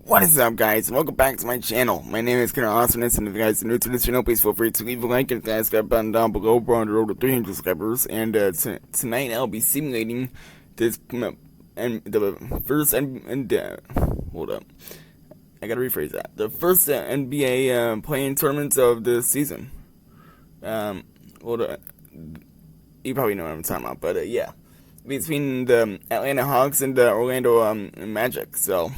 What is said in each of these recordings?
What is up, guys? Welcome back to my channel. My name is Killer Awesomeness, and if you guys are new to this channel, please feel free to leave a like and hit that subscribe button down below. We're on the road to 300 subscribers, and tonight I'll be simulating this and the first hold up, I gotta rephrase that. The first NBA playing tournaments of the season. Hold up, you probably know what I'm talking about, but yeah, between the Atlanta Hawks and the Orlando Magic. So.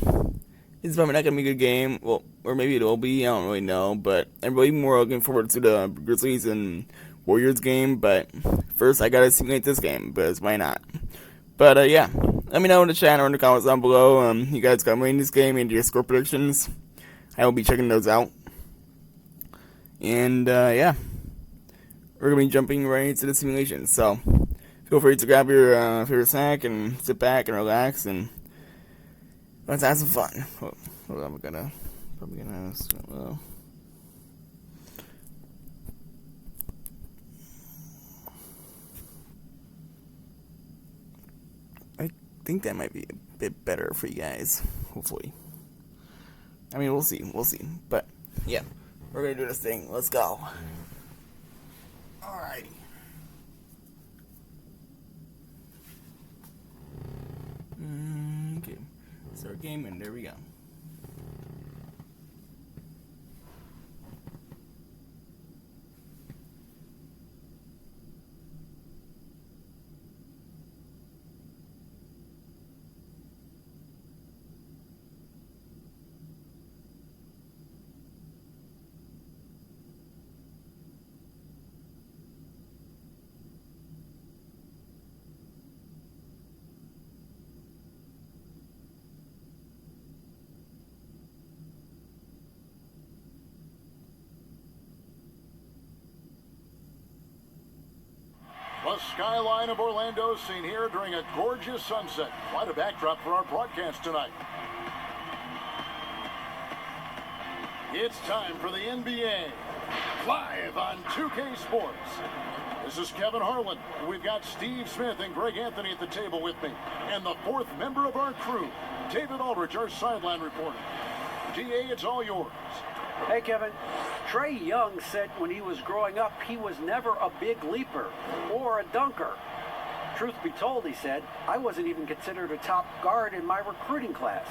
It's probably not going to be a good game, well, or maybe it will be, I don't really know, but I'm really more looking forward to the Grizzlies and Warriors game, but first I gotta simulate this game, because why not? But, yeah, let me know in the chat or in the comments down below, you guys got me in this game and your score predictions. I will be checking those out. And, yeah, we're going to be jumping right into the simulation, so feel free to grab your favorite snack and sit back and relax, and let's have some fun. Hold on, probably gonna ask. I think that might be a bit better for you guys. Hopefully. I mean, we'll see. But yeah, we're gonna do this thing. Let's go. Alrighty. Okay. Start game, and there we go. The skyline of Orlando is seen here during a gorgeous sunset. Quite a backdrop for our broadcast tonight. It's time for the NBA, live on 2K Sports. This is Kevin Harlan. We've got Steve Smith and Greg Anthony at the table with me. And the fourth member of our crew, David Aldridge, our sideline reporter. DA, it's all yours. Hey, Kevin. Trae Young said when he was growing up, he was never a big leaper or a dunker. Truth be told, he said, I wasn't even considered a top guard in my recruiting class.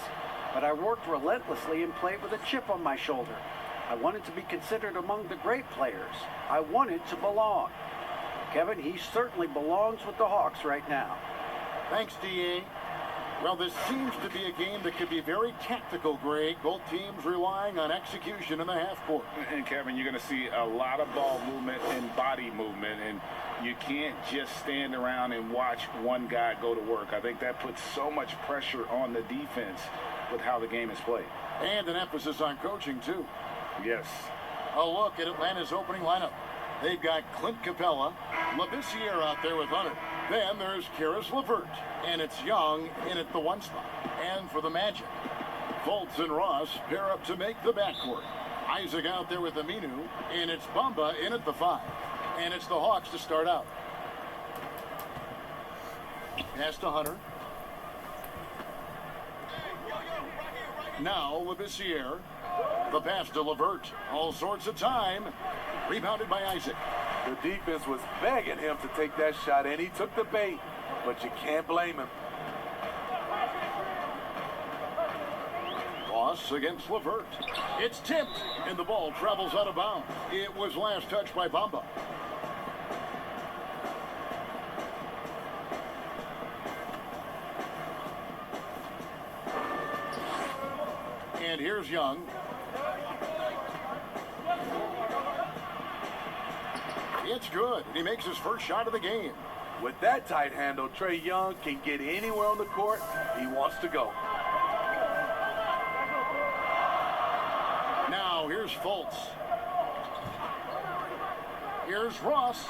But I worked relentlessly and played with a chip on my shoulder. I wanted to be considered among the great players. I wanted to belong. Kevin, he certainly belongs with the Hawks right now. Thanks, DA. Well, this seems to be a game that could be very tactical, Greg. Both teams relying on execution in the half court. And Kevin, you're going to see a lot of ball movement and body movement, and you can't just stand around and watch one guy go to work. I think that puts so much pressure on the defense with how the game is played. And an emphasis on coaching, too. Yes. A look at Atlanta's opening lineup. They've got Clint Capella, Labissiere out there with Hunter. Then there's Karis LeVert, and it's Young in at the one spot. And for the Magic, Fultz and Ross pair up to make the backcourt. Isaac out there with Aminu, and it's Bamba in at the 5. And it's the Hawks to start out. Pass to Hunter. Now Labissiere. The pass to LeVert. All sorts of time. Rebounded by Isaac. The defense was begging him to take that shot, and he took the bait, but you can't blame him. Ross against LeVert. It's tipped, and the ball travels out of bounds. It was last touched by Bamba. And here's Young. It's good. He makes his first shot of the game. With that tight handle, Trae Young can get anywhere on the court he wants to go. Now here's Fultz. Here's Ross.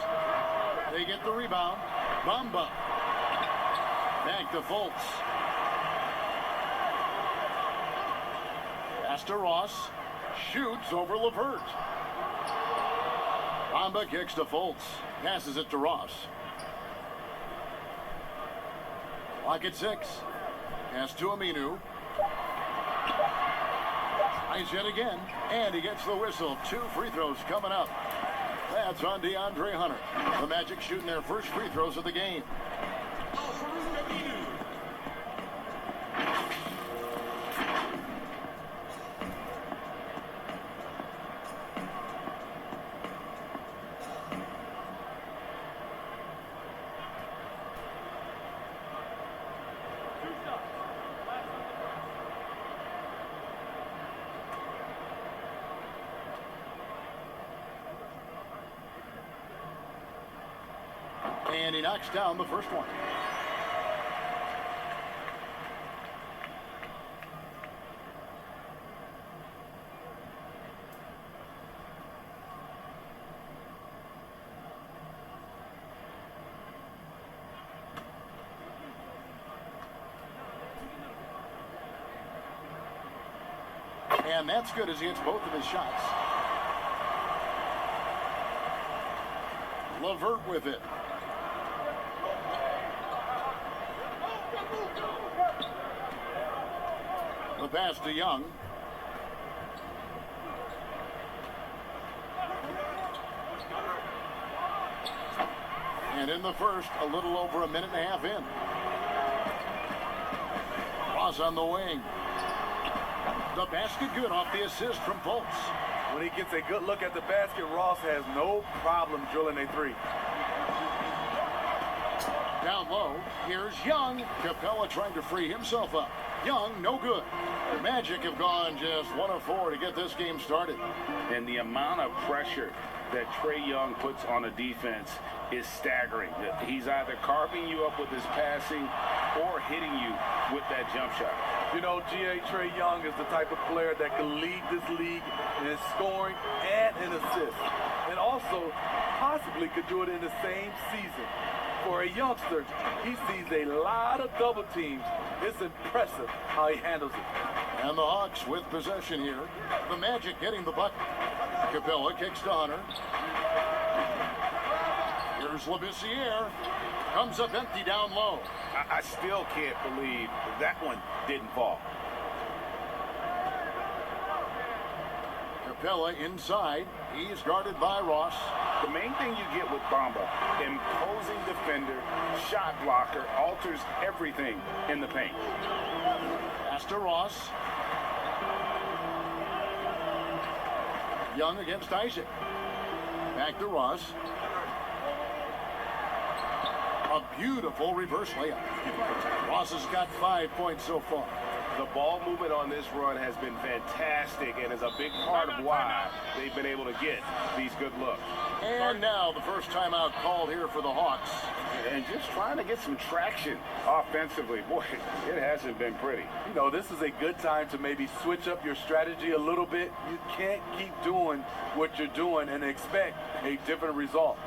They get the rebound. Bamba. Back to Fultz. Pass to Ross. Shoots over LeVert. Bamba kicks to Fultz. Passes it to Ross. Clock at 6. Pass to Aminu. Tries yet again, and he gets the whistle. 2 free throws coming up. That's on DeAndre Hunter. The Magic shooting their first free throws of the game. And he knocks down the first one. And that's good as he hits both of his shots. LeVert with it. The pass to Young. And in the first, a little over a minute and a half in. Ross on the wing. The basket good off the assist from Fultz. When he gets a good look at the basket, Ross has no problem drilling a three. Down low, here's Young. Capella trying to free himself up. Young, no good. The Magic have gone just 1 of 4 to get this game started. And the amount of pressure that Trae Young puts on a defense is staggering. He's either carving you up with his passing or hitting you with that jump shot. You know, Trae Young is the type of player that can lead this league in scoring and in assists. And also possibly could do it in the same season. For a youngster, he sees a lot of double teams. It's impressive how he handles it. And the Hawks with possession here. The Magic getting the bucket. Capella kicks to Hunter. Here's Labissiere. Comes up empty down low. I still can't believe that one didn't fall. Capella inside. He's guarded by Ross. The main thing you get with Bamba, imposing defender, shot blocker, alters everything in the paint. Pass to Ross. Young against Isaac. Back to Ross. A beautiful reverse layup. Ross has got 5 points so far. The ball movement on this run has been fantastic and is a big part of why they've been able to get these good looks. And now the first timeout called here for the Hawks. And just trying to get some traction offensively. Boy, it hasn't been pretty. You know, this is a good time to maybe switch up your strategy a little bit. You can't keep doing what you're doing and expect a different result.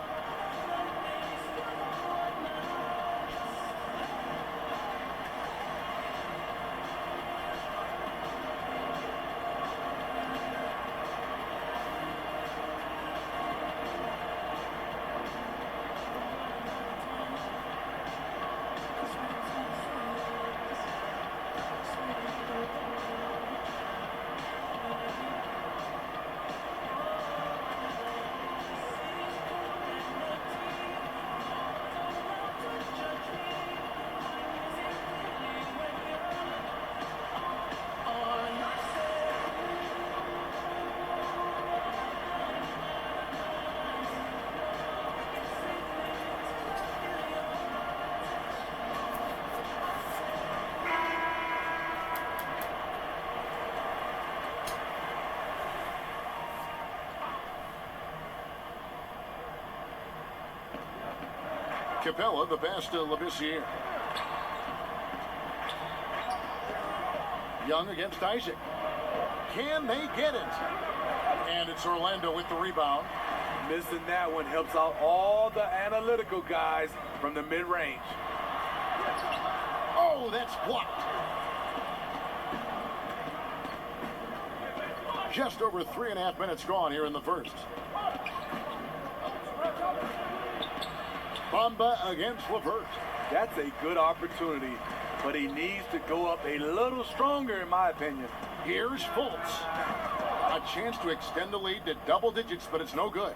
Capella, the pass to Labissiere. Young against Isaac. Can they get it? And it's Orlando with the rebound. Missing that one helps out all the analytical guys from the mid-range. Oh, that's blocked. Just over 3.5 minutes gone here in the first. Bamba against LeVert. That's a good opportunity but he needs to go up a little stronger, in my opinion. Here's Fultz. A chance to extend the lead to double digits, but it's no good.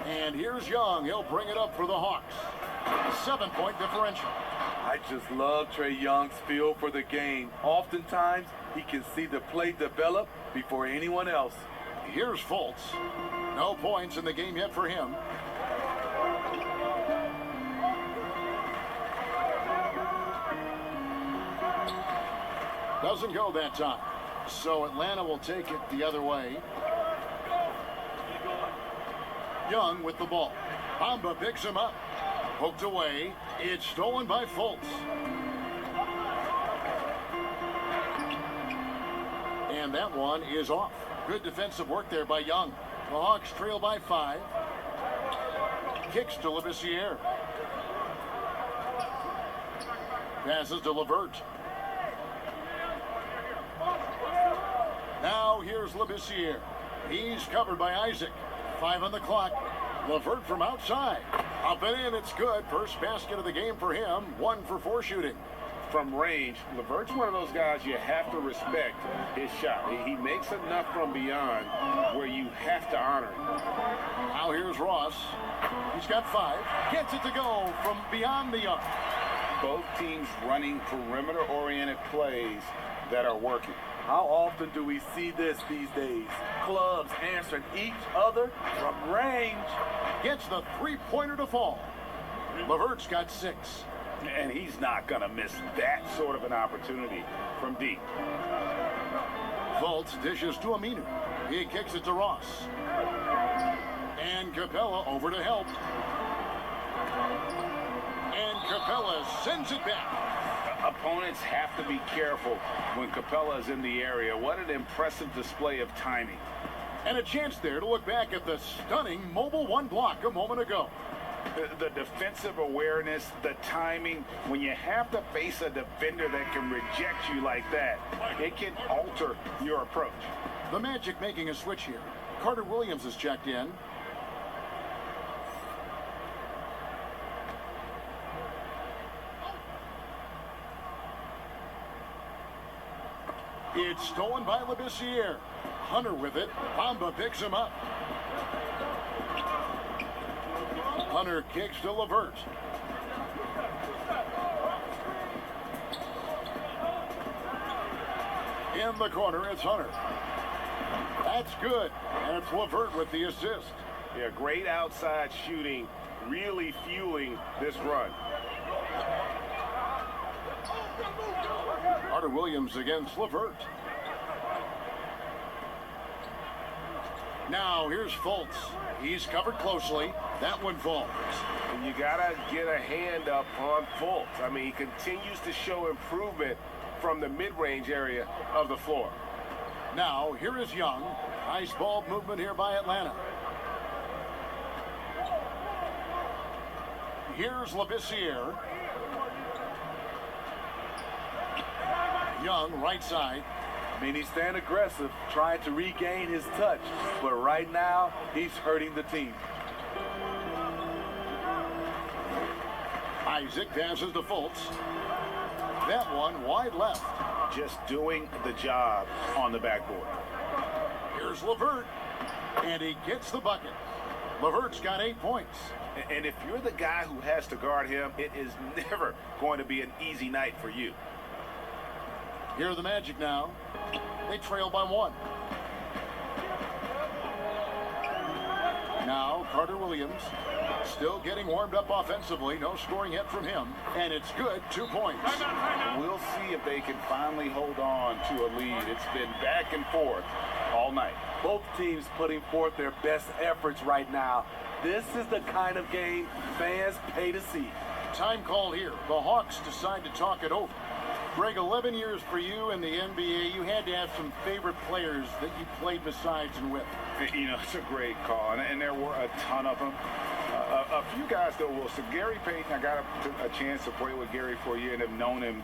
And here's Young. He'll bring it up for the Hawks. 7-point differential. I just love Trey Young's feel for the game. Oftentimes, he can see the play develop before anyone else. Here's Fultz. No points in the game yet for him. Doesn't go that time. So Atlanta will take it the other way. Young with the ball. Bamba picks him up. Poked away. It's stolen by Fultz. And that one is off. Good defensive work there by Young. The Hawks trail by 5. Kicks to Labissiere. Passes to Levert. Now here's Labissiere. He's covered by Isaac. 5 on the clock. Levert from outside. Up and in, it's good. First basket of the game for him. 1 for 4 shooting. From range, Levert's one of those guys you have to respect his shot. He makes enough from beyond where you have to honor him. Now here's Ross. He's got 5. Gets it to go from beyond the arc. Both teams running perimeter-oriented plays that are working. How often do we see this these days? Clubs answering each other from range. Gets the three-pointer to fall. Levert's got 6. And he's not going to miss that sort of an opportunity from deep. Fultz dishes to Aminu. He kicks it to Ross. And Capella over to help. And Capella sends it back. Opponents have to be careful when Capella is in the area. What an impressive display of timing. And a chance there to look back at the stunning mobile 1 block a moment ago. The defensive awareness, the timing, when you have to face a defender that can reject you like that, it can alter your approach. The Magic making a switch here. Carter Williams is checked in. It's stolen by Labissiere. Hunter with it. Bamba picks him up. Hunter kicks to Levert. In the corner, it's Hunter. That's good. And it's Levert with the assist. Yeah, great outside shooting, really fueling this run. Carter Williams against Levert. Now here's Fultz. He's covered closely. That one falls. And you gotta get a hand up on Fultz. I mean, he continues to show improvement from the mid-range area of the floor. Now here is Young. Nice ball movement here by Atlanta. Here's Labissiere. Young, right side. I mean, he's staying aggressive, trying to regain his touch. But right now, he's hurting the team. Isaac passes to Fultz. That one wide left. Just doing the job on the backboard. Here's Levert. And he gets the bucket. Levert's got 8 points. And if you're the guy who has to guard him, it is never going to be an easy night for you. Here are the Magic now. They trail by 1. Now Carter Williams still getting warmed up offensively. No scoring yet from him. And it's good. 2 points. We'll see if they can finally hold on to a lead. It's been back and forth all night. Both teams putting forth their best efforts right now. This is the kind of game fans pay to see. Time call here. The Hawks decide to talk it over. Greg, 11 years for you in the NBA. You had to have some favorite players that you played besides and with. You know, it's a great call, and there were a ton of them. A few guys, though, will. So Gary Payton, I got a chance to play with Gary for a year and have known him.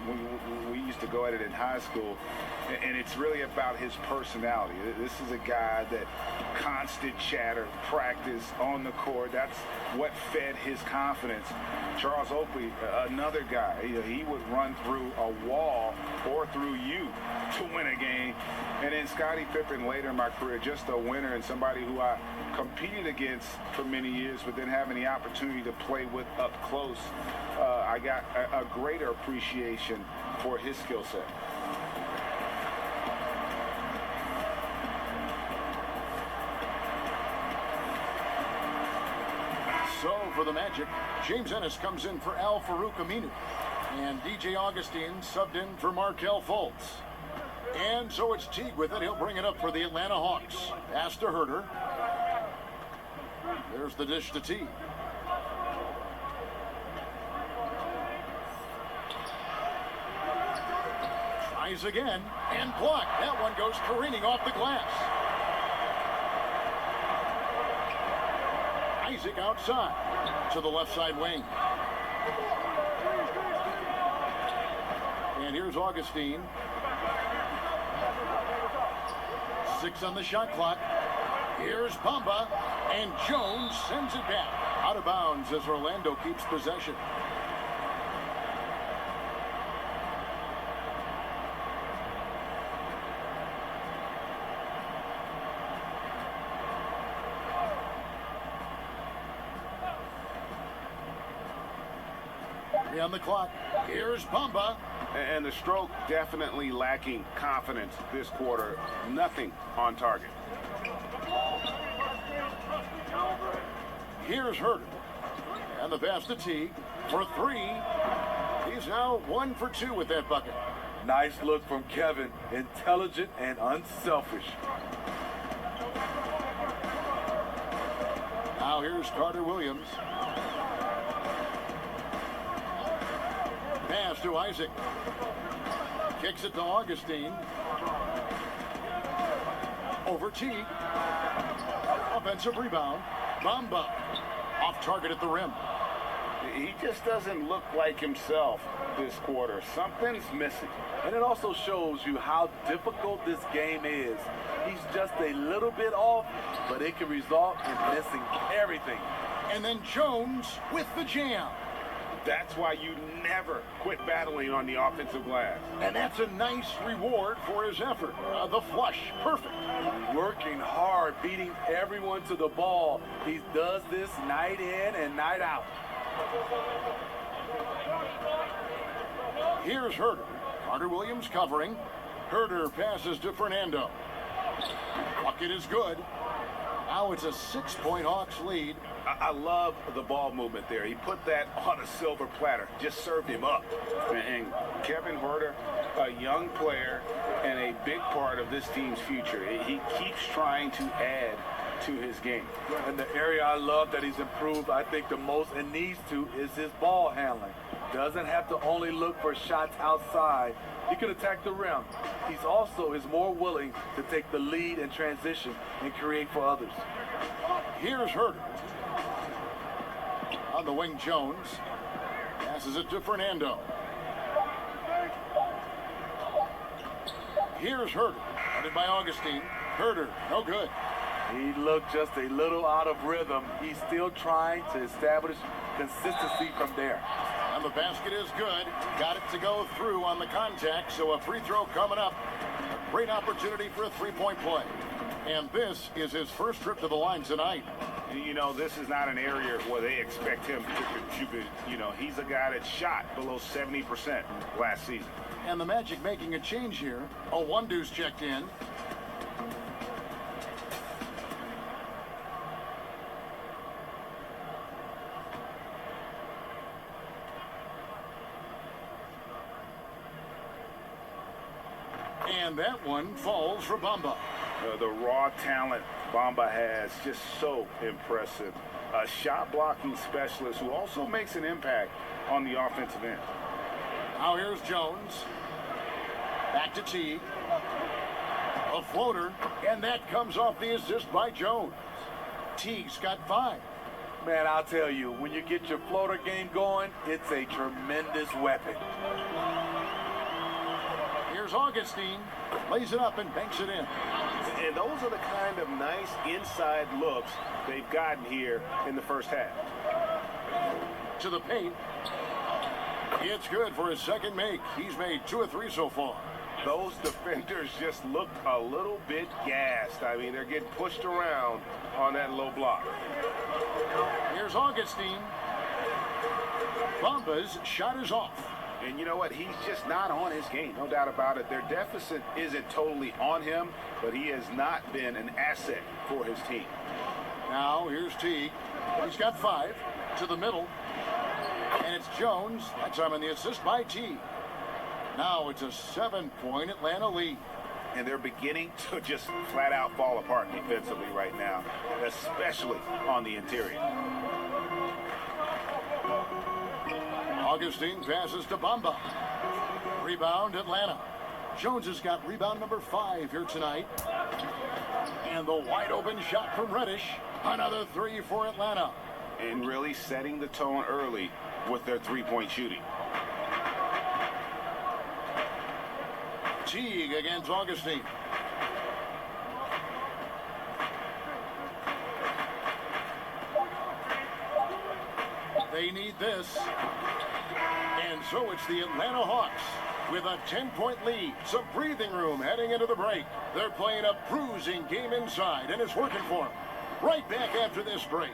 We used to go at it in high school. And it's really about his personality. This is a guy that constant chatter, practice on the court. That's what fed his confidence. Charles Oakley, another guy, he would run through a wall or through you to win a game. And then Scottie Pippen later in my career, just a winner and somebody who I competed against for many years, but then having the opportunity to play with up close, I got a greater appreciation for his skill set. So for the Magic, James Ennis comes in for Al Farouk Aminu. And DJ Augustine subbed in for Markelle Fultz. And so it's Teague with it. He'll bring it up for the Atlanta Hawks. Pass to Herter. There's the dish to Teague. Tries again and blocked. That one goes careening off the glass. Isaac outside to the left side wing. And here's Augustine. 6 on the shot clock. Here's Bamba, and Jones sends it back. Out of bounds as Orlando keeps possession. On the clock. Here's Bamba. And the stroke definitely lacking confidence this quarter. Nothing on target. Here's Herter. And the pass to Teague for 3. He's now 1 for 2 with that bucket. Nice look from Kevin. Intelligent and unselfish. Now here's Carter Williams. Pass to Isaac. Kicks it to Augustine. Over Teague. Offensive rebound. Bamba. Off target at the rim. He just doesn't look like himself this quarter. Something's missing. And it also shows you how difficult this game is. He's just a little bit off, but it can result in missing everything. And then Jones with the jam. That's why you never quit battling on the offensive glass. And that's a nice reward for his effort. The flush, perfect. Working hard, beating everyone to the ball. He does this night in and night out. Here's Herter. Carter Williams covering. Herter passes to Fernando. Bucket is good. Now it's a 6-point Hawks lead. I love the ball movement there. He put that on a silver platter, just served him up. And Kevin Herter, a young player and a big part of this team's future. He keeps trying to add to his game. And the area I love that he's improved, I think the most and needs to, is his ball handling. Doesn't have to only look for shots outside. He can attack the rim. He's also is more willing to take the lead in transition and create for others. Here's Herter. On the wing, Jones. Passes it to Fernando. Here's Herter. Headed by Augustine. Herter, no good. He looked just a little out of rhythm. He's still trying to establish consistency from there. And the basket is good. Got it to go through on the contact, so a free throw coming up. A great opportunity for a three-point play. And this is his first trip to the line tonight. You know, this is not an area where they expect him to contribute. You know, he's a guy that shot below 70% last season. And the Magic making a change here. Owundu's checked in. And that one falls for Bamba. The raw talent Bamba has, just so impressive. A shot blocking specialist who also makes an impact on the offensive end. Now here's Jones. Back to Teague. A floater, and that comes off the assist by Jones. Teague's got 5. Man, I'll tell you, when you get your floater game going, it's a tremendous weapon. Here's Augustine. Lays it up and banks it in. And those are the kind of nice inside looks they've gotten here in the first half. To the paint. It's good for his second make. He's made 2 of 3 so far. Those defenders just looked a little bit gassed. I mean, they're getting pushed around on that low block. Here's Augustine. Bamba's shot is off. And you know what? He's just not on his game, no doubt about it. Their deficit isn't totally on him, but he has not been an asset for his team. Now, here's Teague. He's got 5 to the middle. And it's Jones. That's on the assist by Teague. Now it's a 7-point Atlanta lead. And they're beginning to just flat out fall apart defensively right now, especially on the interior. Augustine passes to Bamba. Rebound Atlanta. Jones has got rebound number 5 here tonight. And the wide open shot from Reddish. Another 3 for Atlanta. And really setting the tone early with their three-point shooting. Teague against Augustine. They need this. And so it's the Atlanta Hawks with a 10-point lead. Some breathing room heading into the break. They're playing a bruising game inside, and it's working for them. Right back after this break.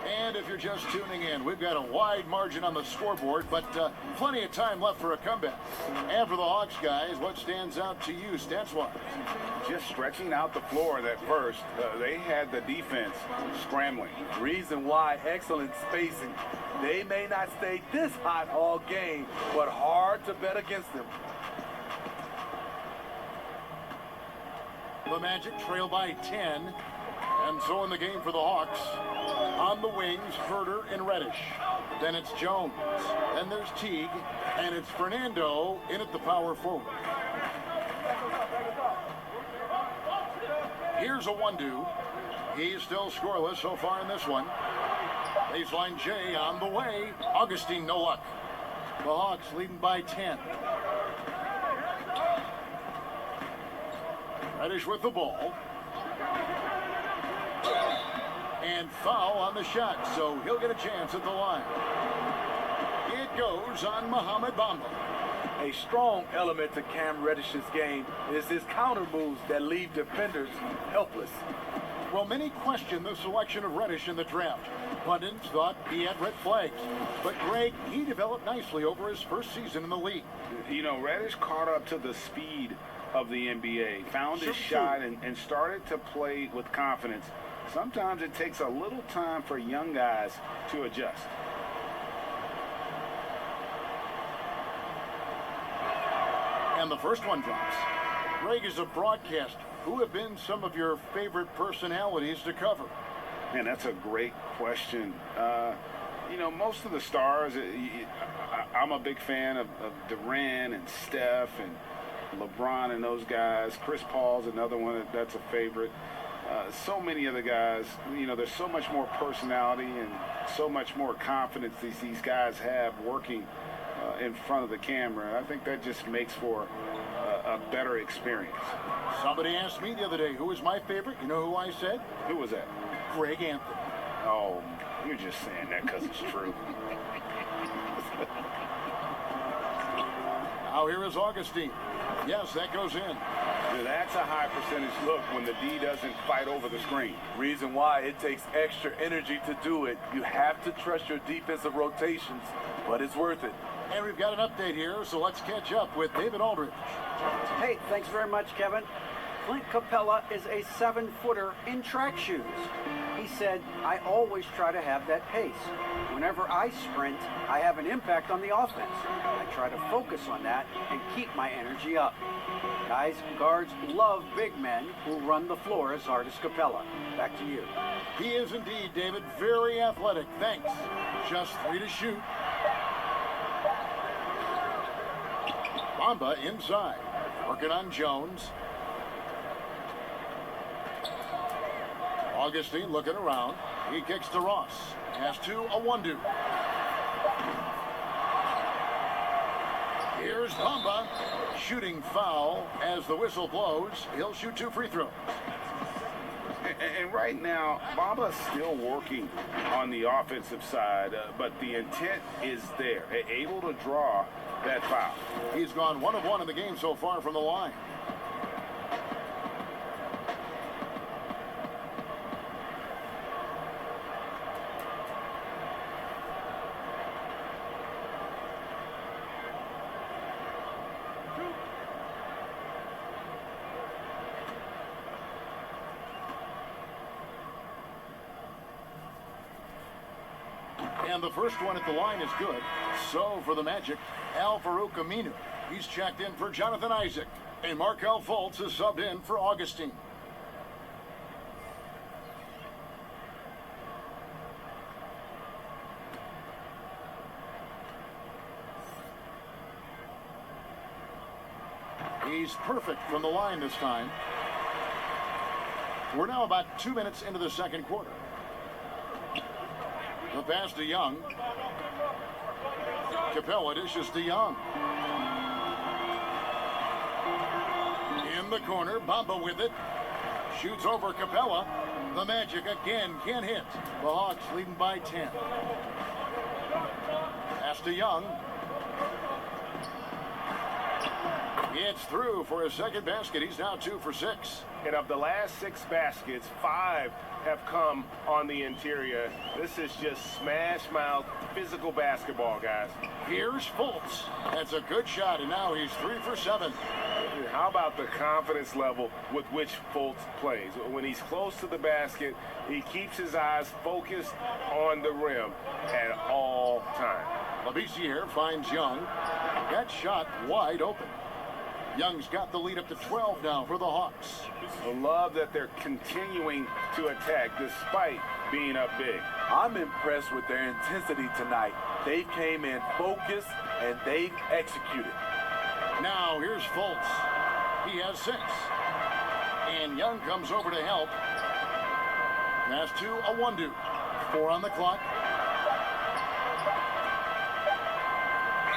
And if you're just tuning in, we've got a wide margin on the scoreboard, but plenty of time left for a comeback. And for the Hawks guys, what stands out to you stats-wise? Just stretching out the floor that first. They had the defense scrambling. Reason why, excellent spacing. They may not stay this hot all game, but hard to bet against them. The Magic trail by 10. And so in the game for the Hawks, on the wings, Herter and Reddish. Then it's Jones. Then there's Teague. And it's Fernando in at the power forward. Here's a 1-2. He's still scoreless so far in this one. Baseline J on the way. Augustine, no luck. The Hawks leading by 10. Reddish with the ball. And foul on the shot, so he'll get a chance at the line. It goes on Mohamed Bamba. A strong element to Cam Reddish's game is his counter moves that leave defenders helpless. Well, many question the selection of Reddish in the draft. Pundits thought he had red flags. But Greg, he developed nicely over his first season in the league. You know, Reddish caught up to the speed of the NBA, found his shot and started to play with confidence. Sometimes it takes a little time for young guys to adjust. And the first one drops. Greg is a broadcaster. Who have been some of your favorite personalities to cover? Man, that's a great question. You know, most of the stars, I'm a big fan of Durant and Steph and LeBron and those guys. Chris Paul's another one that's a favorite. So many of the guys, you know, there's so much more personality and so much more confidence these guys have working in front of the camera. I think that just makes for a better experience. Somebody asked me the other day, who was my favorite? You know who I said? Who was that? Greg Anthony. Oh, you're just saying that because it's true. Now here is Augustine. Yes, that goes in. That's a high percentage look when the D doesn't fight over the screen. Reason why, it takes extra energy to do it. You have to trust your defensive rotations, but it's worth it. And we've got an update here, so let's catch up with David Aldridge. Hey, thanks very much, Kevin. Clint Capella is a 7-footer in track shoes. He said, I always try to have that pace. Whenever I sprint, I have an impact on the offense. I try to focus on that and keep my energy up. Guys, guards love big men who run the floor as hard as Capella. Back to you. He is indeed, David, very athletic. Thanks. Just 3 to shoot. Bamba inside. Working on Jones. Augustine looking around. He kicks to Ross. Pass to Awandu. Here's Bamba. Shooting foul as the whistle blows. He'll shoot 2 free throws. And right now, Bamba's still working on the offensive side, but the intent is there. Able to draw that foul. He's gone 1 of 1 in the game so far from the line. And the first one at the line is good. So for the Magic, Al-Farouq Aminu. He's checked in for Jonathan Isaac. And Markel Fultz is subbed in for Augustine. He's perfect from the line this time. We're now about 2 minutes into the second quarter. The pass to Young. Capella dishes to Young. In the corner, Bamba with it. Shoots over Capella. The Magic again can't hit. The Hawks leading by 10. Pass to Young. It's through for his second basket. He's now 2 for 6. And of the last 6 baskets, 5 have come on the interior. This is just smash-mouth physical basketball, guys. Here's Fultz. That's a good shot, and now he's 3 for 7. How about the confidence level with which Fultz plays? When he's close to the basket, he keeps his eyes focused on the rim at all times. Labissiere finds Young. That shot wide open. Young's got the lead up to 12 now for the Hawks. I love that they're continuing to attack despite being up big. I'm impressed with their intensity tonight. They came in focused and they've executed. Now here's Fultz. He has 6. And Young comes over to help. Pass to Awandu. 4 on the clock.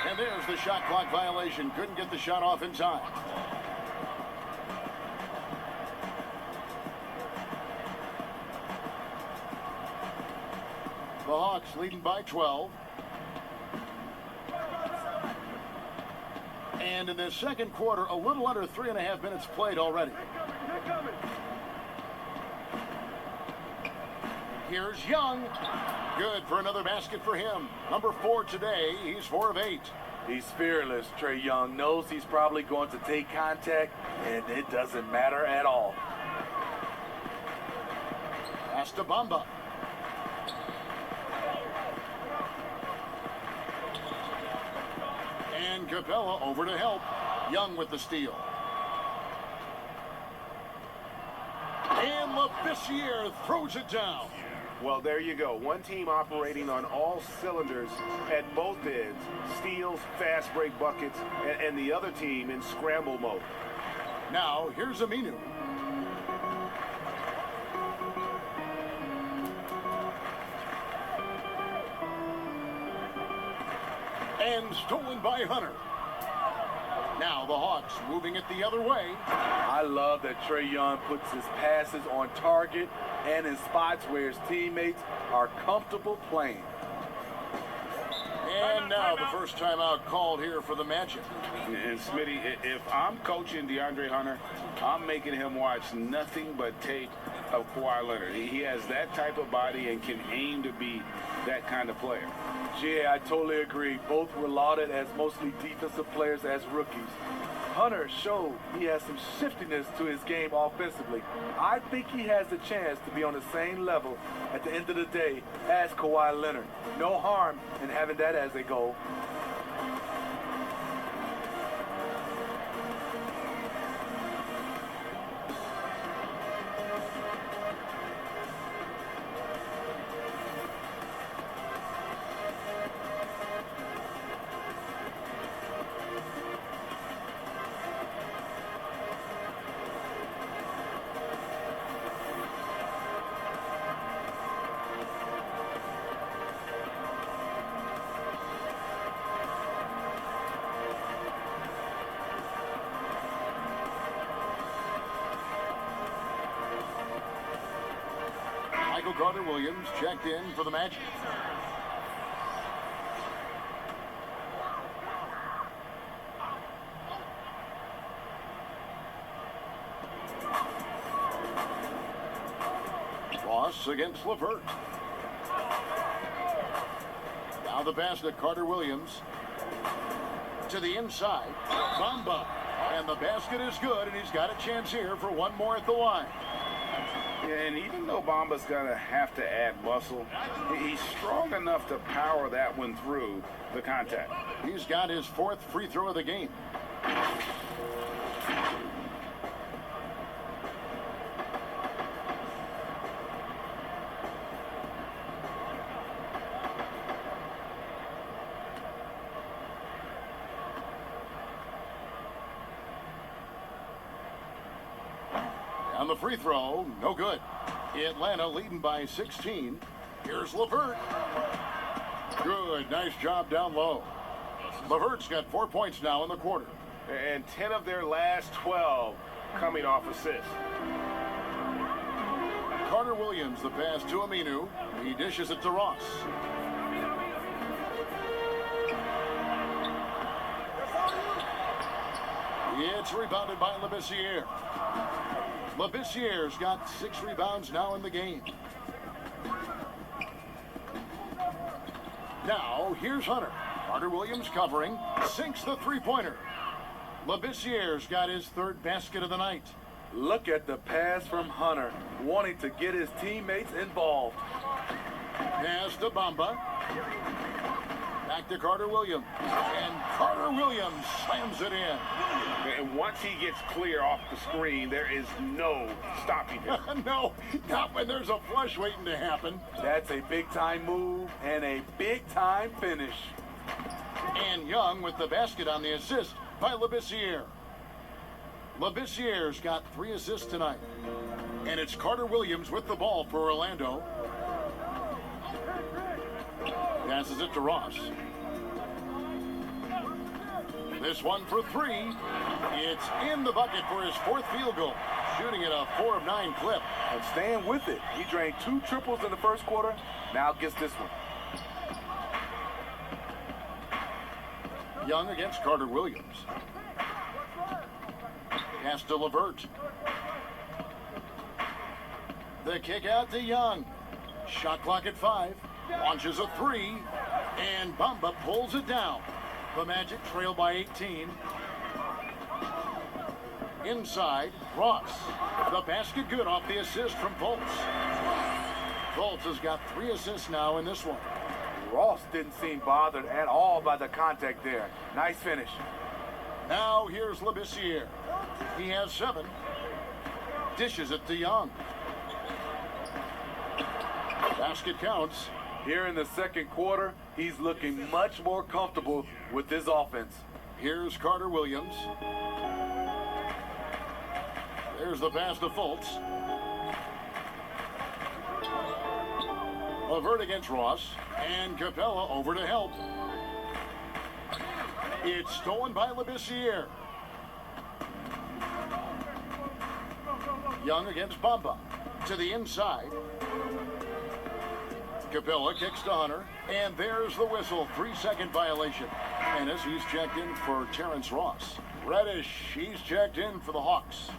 And there's the shot clock violation. Couldn't get the shot off in time. The Hawks leading by 12. And in the second quarter, a little under 3.5 minutes played already. Here's Young. Good for another basket for him. Number 4 today. He's 4 of 8. He's fearless. Trae Young knows he's probably going to take contact, and it doesn't matter at all. Pass to Bamba. And Capella over to help. Young with the steal. And Labissiere throws it down. Well, there you go. One team operating on all cylinders at both ends. Steals, fast break buckets, and the other team in scramble mode. Now, here's Aminu. And stolen by Hunter. Now the Hawks moving it the other way. I love that Trae Young puts his passes on target and in spots where his teammates are comfortable playing. And now the first timeout called here for the Magic. And Smitty, if I'm coaching DeAndre Hunter, I'm making him watch nothing but tape of Kawhi Leonard. He has that type of body and can aim to be that kind of player. Yeah, I totally agree. Both were lauded as mostly defensive players as rookies. Hunter showed he has some shiftiness to his game offensively. I think he has a chance to be on the same level at the end of the day as Kawhi Leonard. No harm in having that as a goal. Michael Carter-Williams checked in for the Magic. Ross against LeVert. Now the pass to Carter-Williams. To the inside. Bamba. And the basket is good, and he's got a chance here for one more at the line. Yeah, and even though Bamba's going to have to add muscle, he's strong enough to power that one through the contact. He's got his fourth free throw of the game. On the free throw, no good. Atlanta leading by 16. Here's LeVert. Good, nice job down low. LeVert's got 4 points now in the quarter. And 10 of their last 12 coming off assists. Carter-Williams, the pass to Aminu. He dishes it to Ross. It's rebounded by Labissiere. Labissiere's got 6 rebounds now in the game. Now, here's Hunter. Carter-Williams covering, sinks the three-pointer. Labissiere's got his third basket of the night. Look at the pass from Hunter, wanting to get his teammates involved. Pass to Bamba. Back to Carter-Williams. And Carter-Williams slams it in. And once he gets clear off the screen, there is no stopping him. No, not when there's a flush waiting to happen. That's a big-time move and a big-time finish. And Young with the basket on the assist by Labissiere. Labissiere's got 3 assists tonight. And it's Carter-Williams with the ball for Orlando. Passes it to Ross. This one for 3. It's in the bucket for his 4th field goal. Shooting at a 4 of 9 clip. And staying with it. He drained 2 triples in the first quarter. Now gets this one. Young against Carter-Williams. Pass to LeVert. The kick out to Young. Shot clock at 5. Launches a 3. And Bamba pulls it down. The Magic trail by 18. Inside, Ross. The basket good off the assist from Fultz. Fultz has got 3 assists now in this one. Ross didn't seem bothered at all by the contact there. Nice finish. Now here's Labissiere. He has 7. Dishes it to Young. Basket counts. Here in the second quarter, he's looking much more comfortable with his offense. Here's Carter-Williams. There's the pass to Fultz. LeVert against Ross. And Capella over to help. It's stolen by Labissiere. Young against Bamba. To the inside. Capella kicks to Hunter. And there's the whistle. 3-second violation. And as he's checked in for Terrence Ross. Reddish, he's checked in for the Hawks.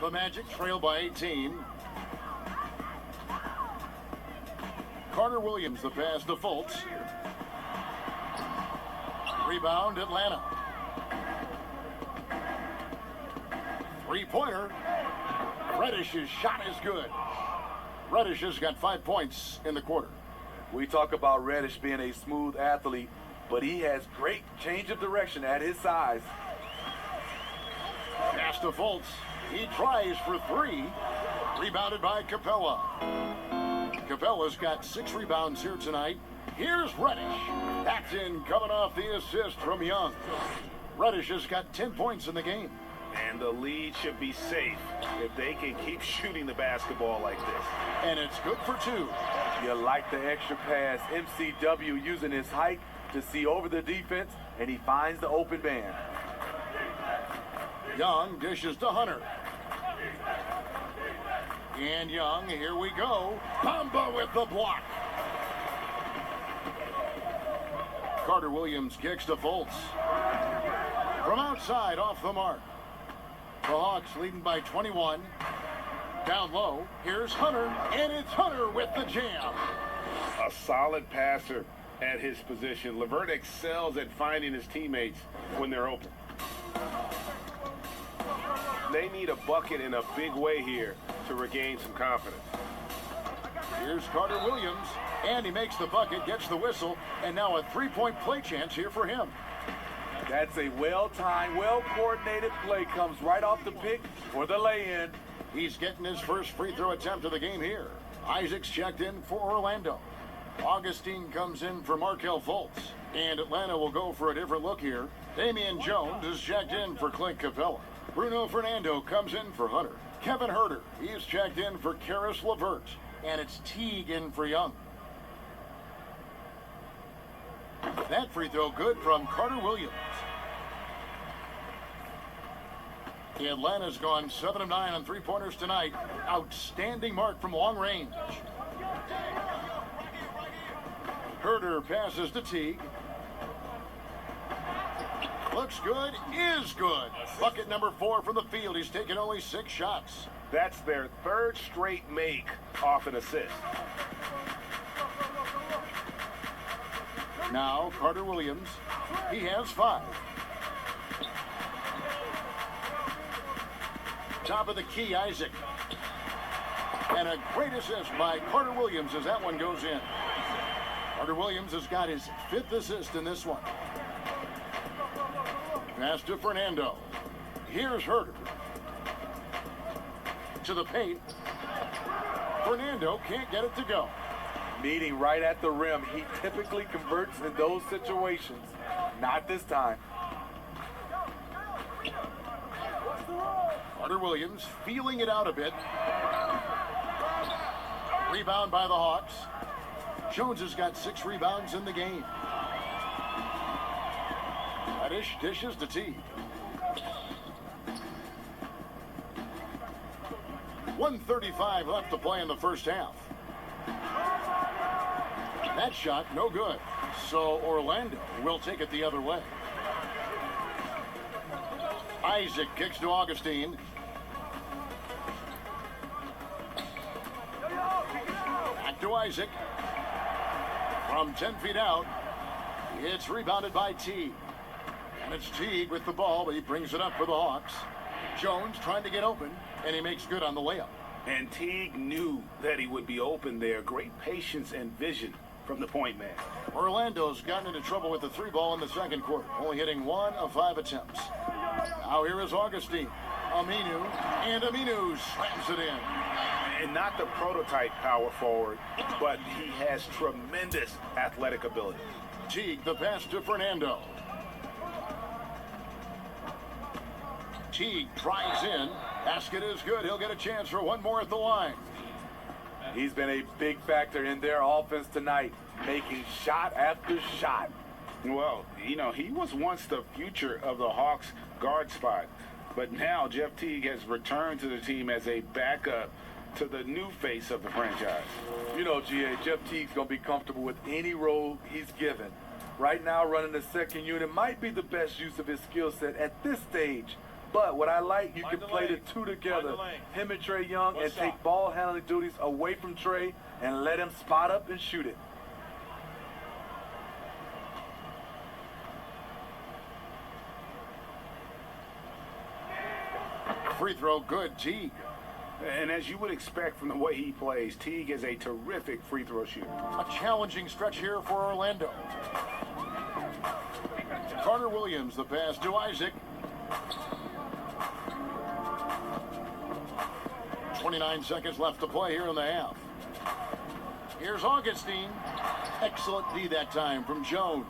The Magic trail by 18. Carter-Williams, the pass to Fultz. Rebound, Atlanta. Three-pointer. Reddish's shot is good. Reddish has got 5 points in the quarter. We talk about Reddish being a smooth athlete, but he has great change of direction at his size. Pass to Fultz. He tries for three. Rebounded by Capella. Capella's got 6 rebounds here tonight. Here's Reddish. That's in, coming off the assist from Young. Reddish has got 10 points in the game. And the lead should be safe if they can keep shooting the basketball like this. And it's good for 2. You like the extra pass. MCW using his height to see over the defense, and he finds the open man. Young dishes to Hunter. And Young, here we go. Bamba with the block. Carter Williams kicks to Fultz. From outside, off the mark. The Hawks leading by 21. Down low, here's Hunter, and it's Hunter with the jam. A solid passer at his position. Levert excels at finding his teammates when they're open. They need a bucket in a big way here to regain some confidence. Here's Carter Williams, and he makes the bucket, gets the whistle, and now a three-point play chance here for him. That's a well-timed, well-coordinated play. Comes right off the pick for the lay-in. He's getting his first free throw attempt of the game here. Isaac's checked in for Orlando. Augustine comes in for Markelle Fultz. And Atlanta will go for a different look here. Damian Jones is checked in for Clint Capella. Bruno Fernando comes in for Hunter. Kevin Herter, he's checked in for Karis LeVert. And it's Teague in for Young. That free throw good from Carter Williams. Atlanta's gone 7 of 9 on three-pointers tonight. Outstanding mark from long range. Herter passes to Teague. Looks good, is good. Bucket number 4 from the field. He's taken only 6 shots. That's their 3rd straight make off an assist. Now Carter Williams, he has 5. Top of the key, Isaac. And a great assist by Carter Williams as that one goes in. Carter Williams has got his 5th assist in this one. Pass to Fernando. Here's Herter. To the paint. Fernando can't get it to go. Meeting right at the rim. He typically converts in those situations. Not this time. Carter Williams feeling it out a bit. Rebound by the Hawks. Jones has got 6 rebounds in the game. Reddish dishes to Teague. 1:35 left to play in the first half. That shot, no good. So Orlando will take it the other way. Isaac kicks to Augustine. Back to Isaac. From 10 feet out, it's rebounded by Teague. And it's Teague with the ball, but he brings it up for the Hawks. Jones trying to get open, and he makes good on the layup. And Teague knew that he would be open there. Great patience and vision from the point man. Orlando's gotten into trouble with the 3 ball in the second quarter, only hitting 1 of 5 attempts. Now here is Augustine. Aminu, and Aminu slams it in. And not the prototype power forward, but he has tremendous athletic ability. Teague, the pass to Fernando. Teague drives in. Basket is good. He'll get a chance for one more at the line. He's been a big factor in their offense tonight, making shot after shot. Well, you know, he was once the future of the Hawks guard spot. But now Jeff Teague has returned to the team as a backup to the new face of the franchise. You know, GA, Jeff Teague's going to be comfortable with any role he's given. Right now, running the second unit might be the best use of his skill set at this stage. But what I like, you can play the 2 together, him and Trae Young, and take ball handling duties away from Trae and let him spot up and shoot it. free throw, good. Teague. And as you would expect from the way he plays, Teague is a terrific free throw shooter. A challenging stretch here for Orlando. Carter Williams, the pass to Isaac. 29 seconds left to play here in the half. Here's Augustine. Excellent D that time from Jones.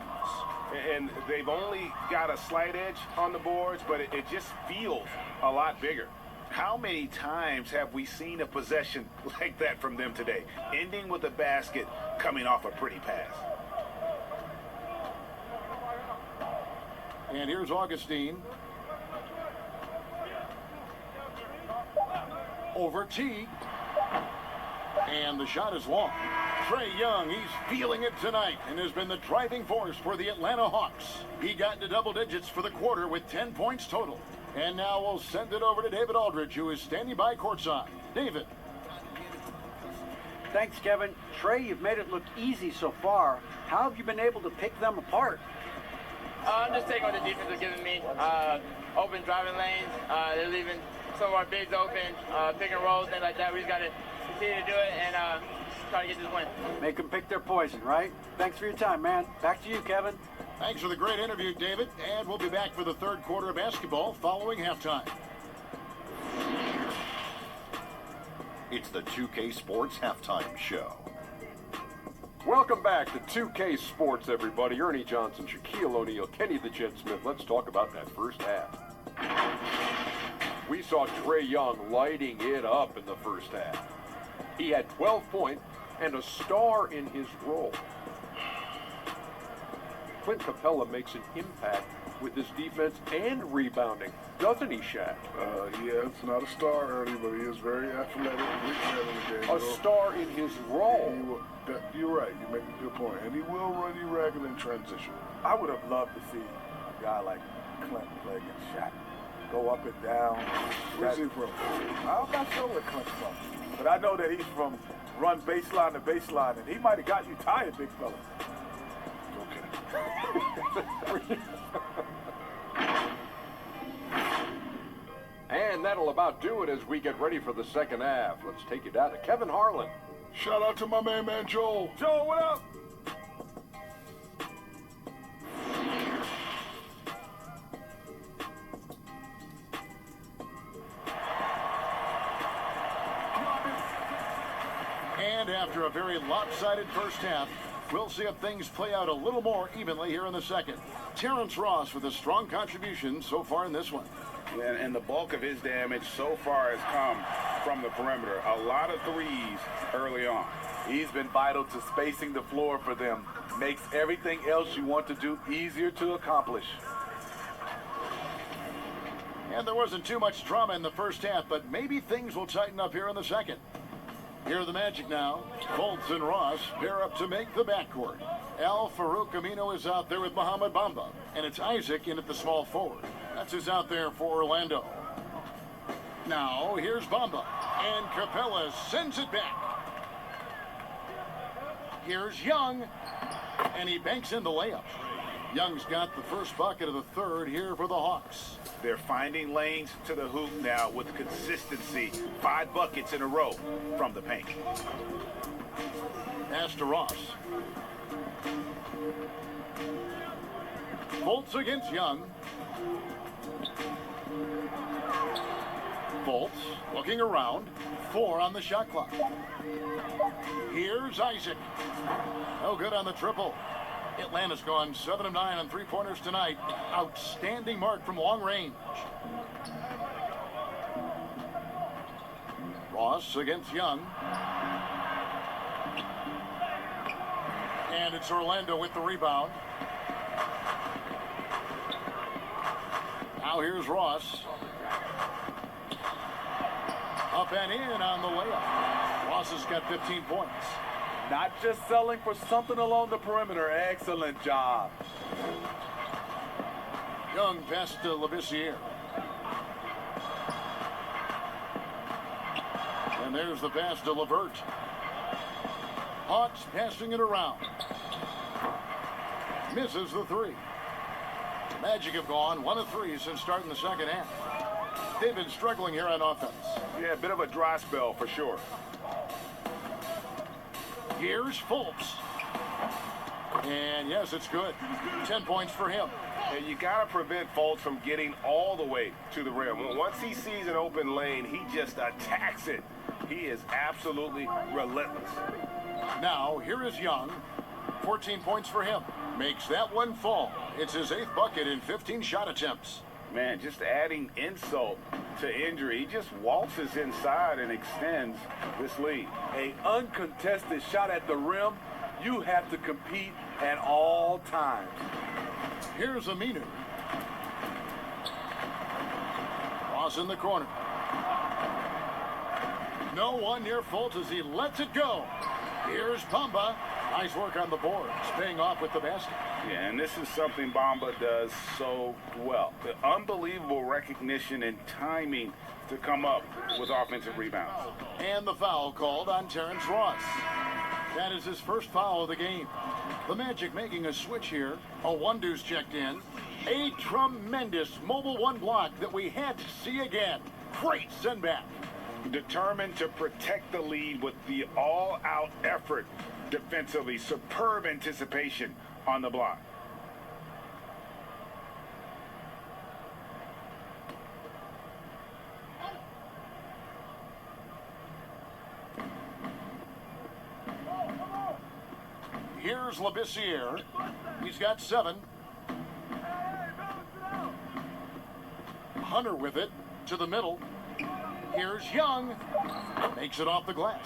And they've only got a slight edge on the boards, but it just feels a lot bigger. How many times have we seen a possession like that from them today, ending with a basket coming off a pretty pass? And here's Augustine. Over Teague. And the shot is long. Trae Young, he's feeling it tonight and has been the driving force for the Atlanta Hawks. He got into double digits for the quarter with 10 points total. And now we'll send it over to David Aldridge, who is standing by courtside. David. Thanks, Kevin. Trae, you've made it look easy so far. How have you been able to pick them apart? I'm just taking what the defense is giving me. Open driving lanes. They're leaving some of our bigs open, pick and rolls, things like that. We just got to continue to do it and try to get this win. Make them pick their poison, right? Thanks for your time, man. Back to you, Kevin. Thanks for the great interview, David. And we'll be back for the third quarter of basketball following halftime. It's the 2K Sports Halftime Show. Welcome back to 2K Sports, everybody. Ernie Johnson, Shaquille O'Neal, Kenny the Jet Smith. Let's talk about that first half. We saw Trae Young lighting it up in the first half. He had 12 points and a star in his role. Clint Capella makes an impact with his defense and rebounding, doesn't he, Shaq? Yeah, it's not a star, Ernie, but he is very athletic. In the game. A star in his role. You're right. You make a good point. And he will run you ragged in transition. I would have loved to see a guy like Clint play against Shaq. Go up and down. Where's he from? I'm not sure where Clint's from. But I know that he's from run baseline to baseline, and he might have got you tired, big fella. Okay. And that'll about do it as we get ready for the second half. Let's take you down to Kevin Harlan. Shout out to my main man, Joel. Joel, what up? And after a very lopsided first half, we'll see if things play out a little more evenly here in the second. Terrence Ross with a strong contribution so far in this one. And the bulk of his damage so far has come from the perimeter. A lot of threes early on. He's been vital to spacing the floor for them. Makes everything else you want to do easier to accomplish. And there wasn't too much drama in the first half, but maybe things will tighten up here in the second. Here are the Magic now. Fultz and Ross pair up to make the backcourt. Al Farouk Amino is out there with Mohamed Bamba, and it's Isaac in at the small forward. That's who's out there for Orlando. Now, here's Bamba, and Capella sends it back. Here's Young, and he banks in the layup. Young's got the first bucket of the third here for the Hawks. They're finding lanes to the hoop now with consistency. 5 buckets in a row from the paint. Pass to Ross. Fultz against Young. Fultz looking around. 4 on the shot clock. Here's Isaac. No good on the triple. Atlanta's gone 7 of 9 on three-pointers tonight. Outstanding mark from long range. Ross against Young. And it's Orlando with the rebound. Now here's Ross. Up and in on the layup. Ross has got 15 points. Not just selling for something along the perimeter. Excellent job. Young pass to Labissiere. And there's the pass to Levert. Hawks passing it around. Misses the three. The Magic have gone 1 of 3 since starting the second half. They've been struggling here on offense. Yeah, a bit of a dry spell for sure. Here's Fultz. And yes, it's good. 10 points for him. And you got to prevent Fultz from getting all the way to the rim. Once he sees an open lane, he just attacks it. He is absolutely relentless. Now, here is Young. 14 points for him. Makes that one fall. It's his 8th bucket in 15 shot attempts. Man, just adding insult to injury. He just waltzes inside and extends this lead. An uncontested shot at the rim, you have to compete at all times. Here's Aminu. Ross in the corner. No one near Fultz as he lets it go. Here's Bamba. Nice work on the boards, paying off with the basket. Yeah, and this is something Bamba does so well. The unbelievable recognition and timing to come up with offensive rebounds. And the foul called on Terrence Ross. That is his first foul of the game. The Magic making a switch here. A one-deuce checked in. A tremendous mobile one block that we had to see again. Great send back. Determined to protect the lead with the all-out effort defensively. Superb anticipation on the block. Here's Labissiere. He's got 7. Hunter with it to the middle. Here's Young. Makes it off the glass.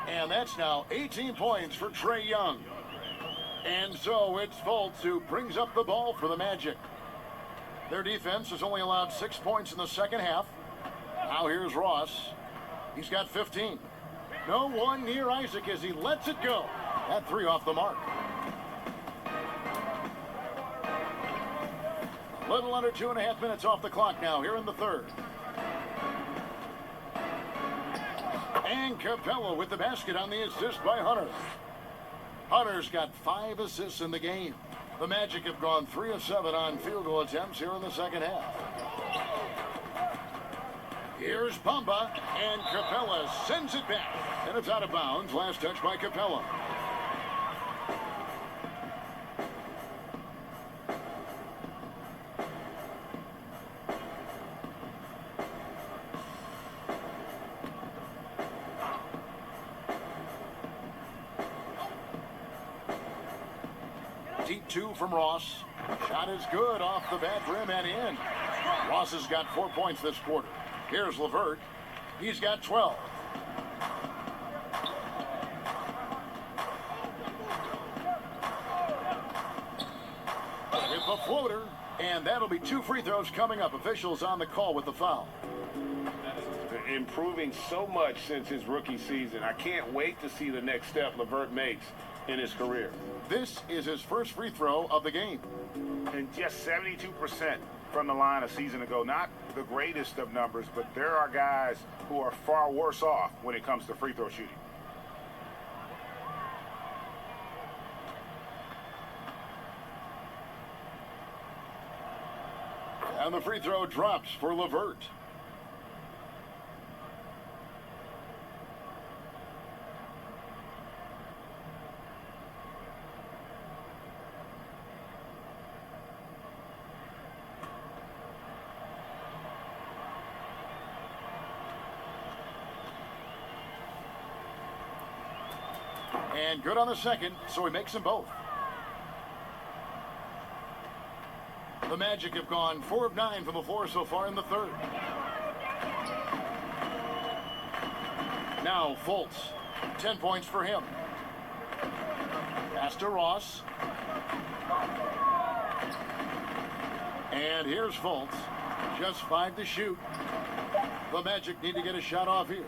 And that's now 18 points for Trae Young. And so it's Fultz who brings up the ball for the Magic. Their defense has only allowed 6 points in the second half. Now here's Ross. He's got 15. No one near Isaac as he lets it go. That 3 off the mark. Little under 2.5 minutes off the clock now here in the third. And Capella with the basket on the assist by Hunter. Hunter's got 5 assists in the game. The Magic have gone 3 of 7 on field goal attempts here in the second half. Here's Bamba, and Capella sends it back. And it's out of bounds. Last touch by Capella. Deep 2 from Ross. Shot is good off the back rim and in. Ross has got 4 points this quarter. Here's LeVert. He's got 12. With the floater, and that'll be 2 free throws coming up. Officials on the call with the foul. Improving so much since his rookie season. I can't wait to see the next step LeVert makes in his career. This is his first free throw of the game. And just 72% from the line a season ago. Not the greatest of numbers, but there are guys who are far worse off when it comes to free throw shooting. And the free throw drops for LeVert. And good on the second, so he makes them both. The Magic have gone 4 of 9 from the floor so far in the third. Now Fultz, 10 points for him. Pass to Ross. And here's Fultz, just 5 to shoot. The Magic need to get a shot off here.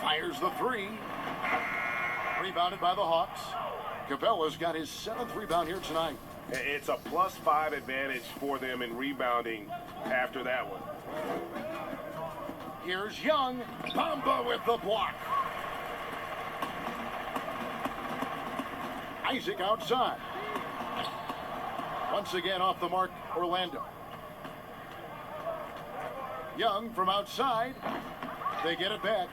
Fires the 3. Rebounded by the Hawks. Capella's got his 7th rebound here tonight. It's a +5 advantage for them in rebounding after that one. Here's Young. Bamba with the block. Isaac outside. Once again off the mark, Orlando. Young from outside. They get it back.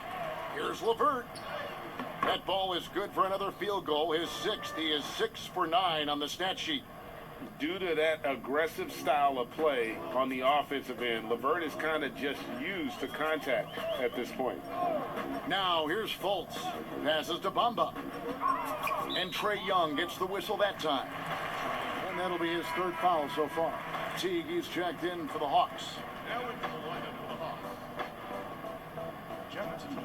Here's Levert. That ball is good for another field goal. His sixth. He is 6 for 9 on the stat sheet. Due to that aggressive style of play on the offensive end, Levert is kind of just used to contact at this point. Now here's Fultz. Passes to Bamba. And Trey Young gets the whistle that time. And that'll be his 3rd foul so far. Teague is checked in for the Hawks. Now into the lineup for the Hawks. Jeff Teague.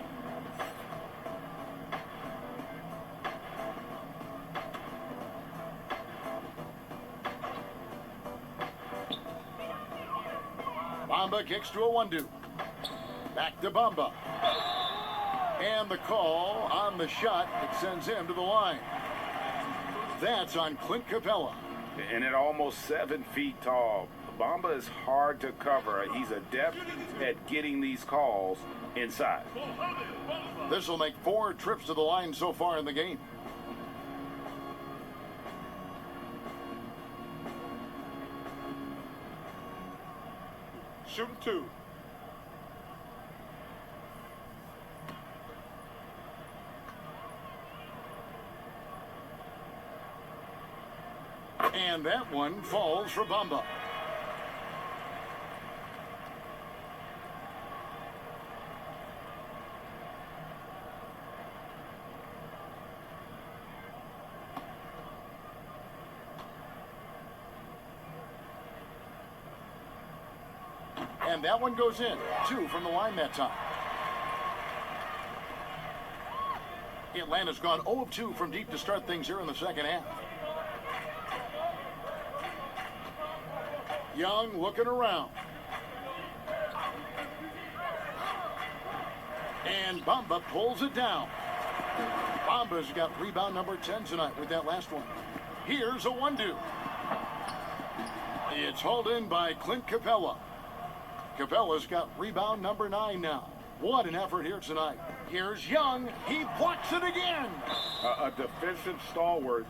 Bamba kicks to a 1-2. Back to Bamba. And the call on the shot that sends him to the line. That's on Clint Capella. And at almost 7 feet tall, Bamba is hard to cover. He's adept at getting these calls inside. This will make 4 trips to the line so far in the game. Shooting 2. And that one falls for Bamba. And that one goes in. 2 from the line that time. Atlanta's gone 0 of 2 from deep to start things here in the second half. Young looking around. And Bamba pulls it down. Bamba's got rebound number 10 tonight with that last one. Here's a 1-2. It's hauled in by Clint Capella. Capella's got rebound number 9 now. What an effort here tonight. Here's Young. He blocks it again. A defensive stalwart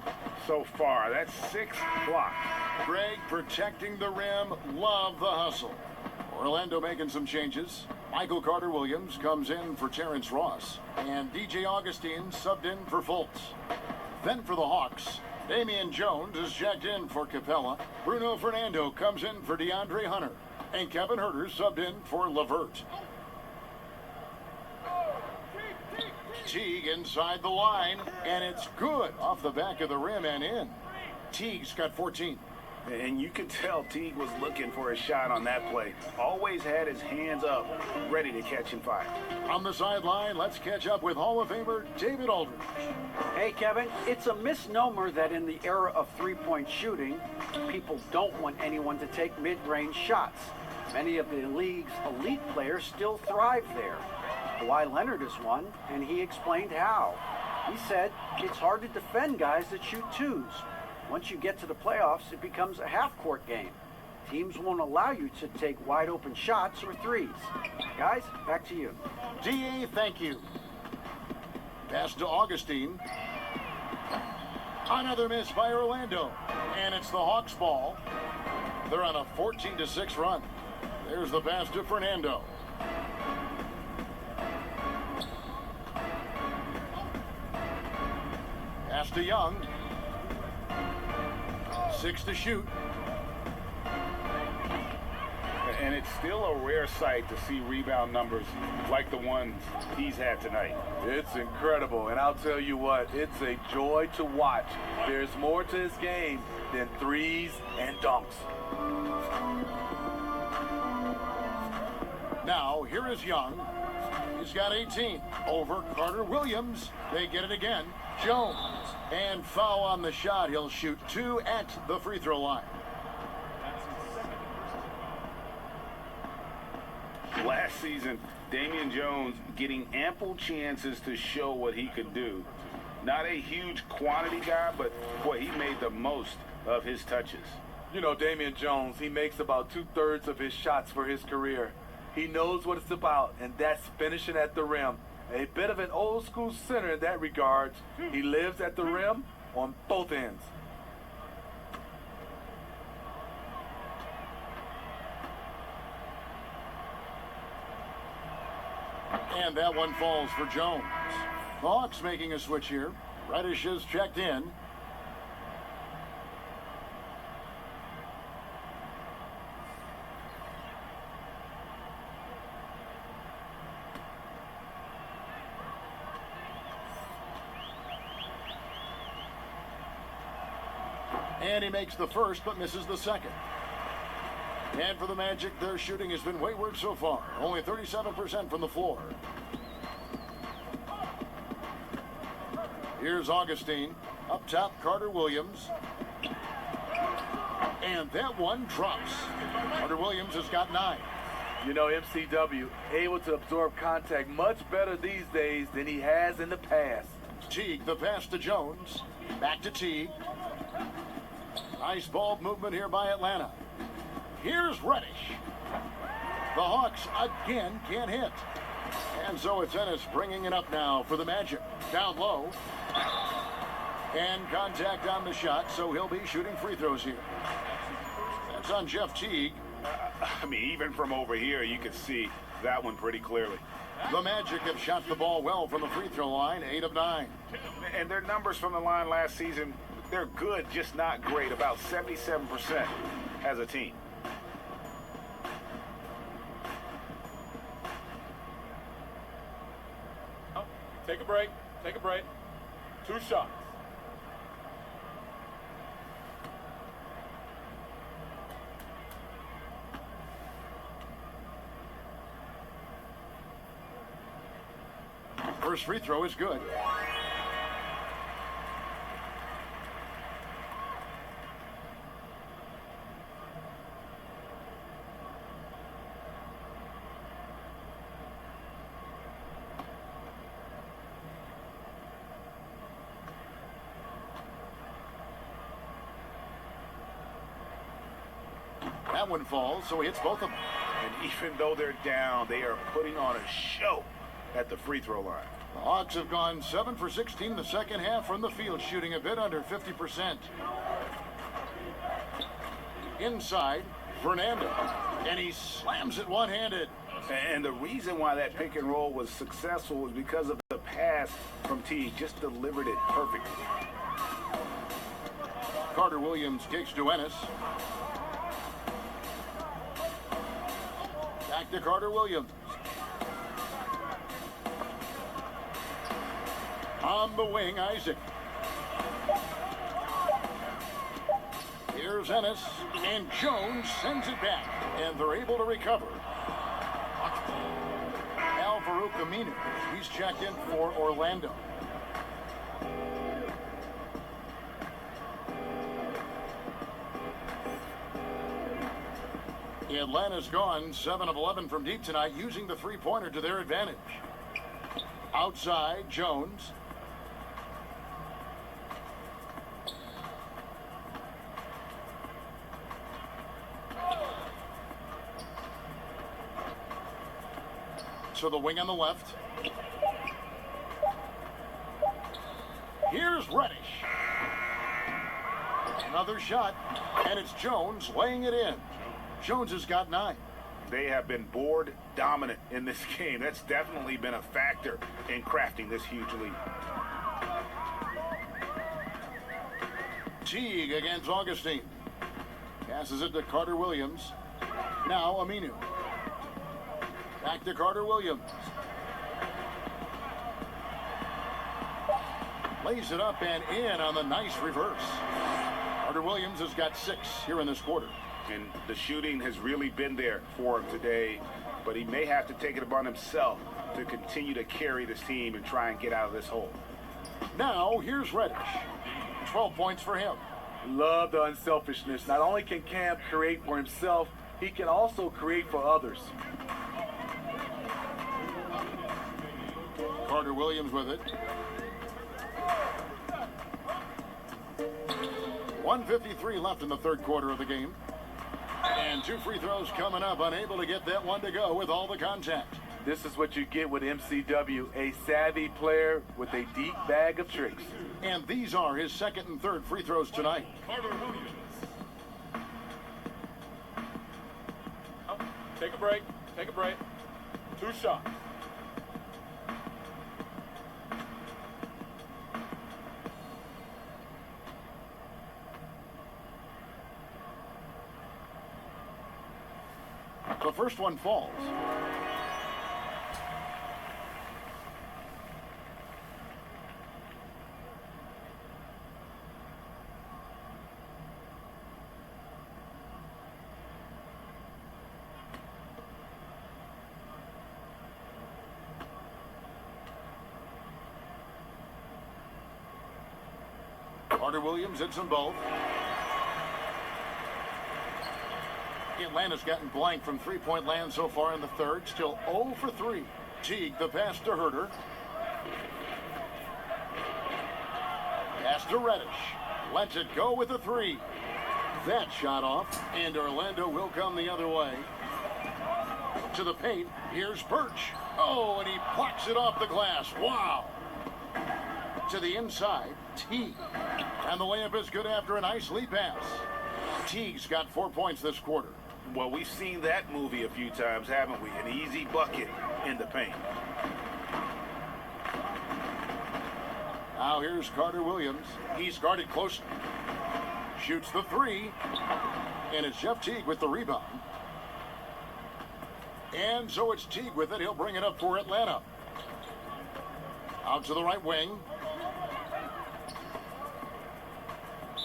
so far. That's 6 blocks. Greg protecting the rim. Love the hustle. Orlando making some changes. Michael Carter-Williams comes in for Terrence Ross. And DJ Augustine subbed in for Fultz. Then for the Hawks, Damian Jones is checked in for Capella. Bruno Fernando comes in for DeAndre Hunter. And Kevin Herter subbed in for Levert. Teague inside the line, and it's good off the back of the rim and in. Teague's got 14. And you could tell Teague was looking for a shot on that play. Always had his hands up, ready to catch and fire. On the sideline, let's catch up with Hall of Famer David Aldridge. Hey, Kevin, it's a misnomer that in the era of three-point shooting, people don't want anyone to take mid-range shots. Many of the league's elite players still thrive there. Kawhi Leonard is one, and he explained how. He said it's hard to defend guys that shoot twos. Once you get to the playoffs, it becomes a half-court game. Teams won't allow you to take wide-open shots or threes. Guys, back to you. D.A., thank you. Pass to Augustine. Another miss by Orlando. And it's the Hawks' ball. They're on a 14-6 run. There's the pass to Fernando. Pass to Young. 6 to shoot. And it's still a rare sight to see rebound numbers like the ones he's had tonight. It's incredible, and I'll tell you what, it's a joy to watch. There's more to this game than threes and dunks. Now, here is Young. He's got 18. Over Carter-Williams. They get it again. Jones. And foul on the shot. He'll shoot 2 at the free throw line. Last season, Damian Jones getting ample chances to show what he could do. Not a huge quantity guy, but boy, he made the most of his touches. You know, Damian Jones, he makes about 2/3 of his shots for his career. He knows what it's about, and that's finishing at the rim. A bit of an old school center in that regard. He lives at the rim on both ends. And that one falls for Jones. The Hawks making a switch here. Reddish is checked in. And he makes the first, but misses the second. And for the Magic, their shooting has been wayward so far. Only 37% from the floor. Here's Augustine. Up top, Carter Williams. And that one drops. Carter Williams has got 9. You know, MCW able to absorb contact much better these days than he has in the past. Teague, the pass to Jones. Back to Teague. Nice ball movement here by Atlanta. Here's Reddish. The Hawks again can't hit. And so it's Ennis bringing it up now for the Magic. Down low. And contact on the shot, so he'll be shooting free throws here. That's on Jeff Teague. I mean, even from over here, you can see that one pretty clearly. The Magic have shot the ball well from the free throw line, 8 of 9. And their numbers from the line last season, they're good, just not great. About 77% as a team. Take a break. Take a break. 2 shots. First free throw is good. That one falls, so he hits both of them. And even though they're down, they are putting on a show at the free throw line. The Hawks have gone 7 for 16 the second half from the field, shooting a bit under 50%. Inside, Fernando, and he slams it one-handed. And the reason why that pick and roll was successful was because of the pass from T. Just delivered it perfectly. Carter Williams kicks to Ennis. Back to Carter Williams. On the wing, Isaac. Here's Ennis, and Jones sends it back, and they're able to recover. Al-Farouq Aminu, he's checked in for Orlando. Atlanta's gone 7 of 11 from deep tonight, using the three-pointer to their advantage. Outside, Jones. To the wing on the left. Here's Reddish. Another shot, and it's Jones laying it in. Jones has got 9. They have been board dominant in this game. That's definitely been a factor in crafting this huge lead. Teague against Augustine. Passes it to Carter Williams. Now Aminu. Back to Carter Williams. Lays it up and in on the nice reverse. Carter Williams has got 6 here in this quarter. And the shooting has really been there for him today, but he may have to take it upon himself to continue to carry this team and try and get out of this hole. Now, here's Reddish. 12 points for him. Love the unselfishness. Not only can Cam create for himself, he can also create for others. Carter Williams with it. 1:53 left in the third quarter of the game. And 2 free throws coming up, unable to get that one to go with all the contact. This is what you get with MCW, a savvy player with a deep bag of tricks. And these are his second and third free throws tonight. Carter Williams. Take a break. Take a break. 2 shots. The first one falls. Carter Williams hits them both. Atlanta's gotten blank from three-point land so far in the third. Still 0 for 3. Teague, the pass to Herter. Pass to Reddish. Lets it go with a 3. That shot off, and Orlando will come the other way. To the paint, here's Birch. Oh, and he plucks it off the glass. Wow. To the inside, Teague. And the layup is good after a nice lead pass. Teague's got 4 points this quarter. Well, we've seen that movie a few times, haven't we? An easy bucket in the paint. Now here's Carter Williams. He's guarded closely. Shoots the 3. And it's Jeff Teague with the rebound. And so it's Teague with it. He'll bring it up for Atlanta. Out to the right wing.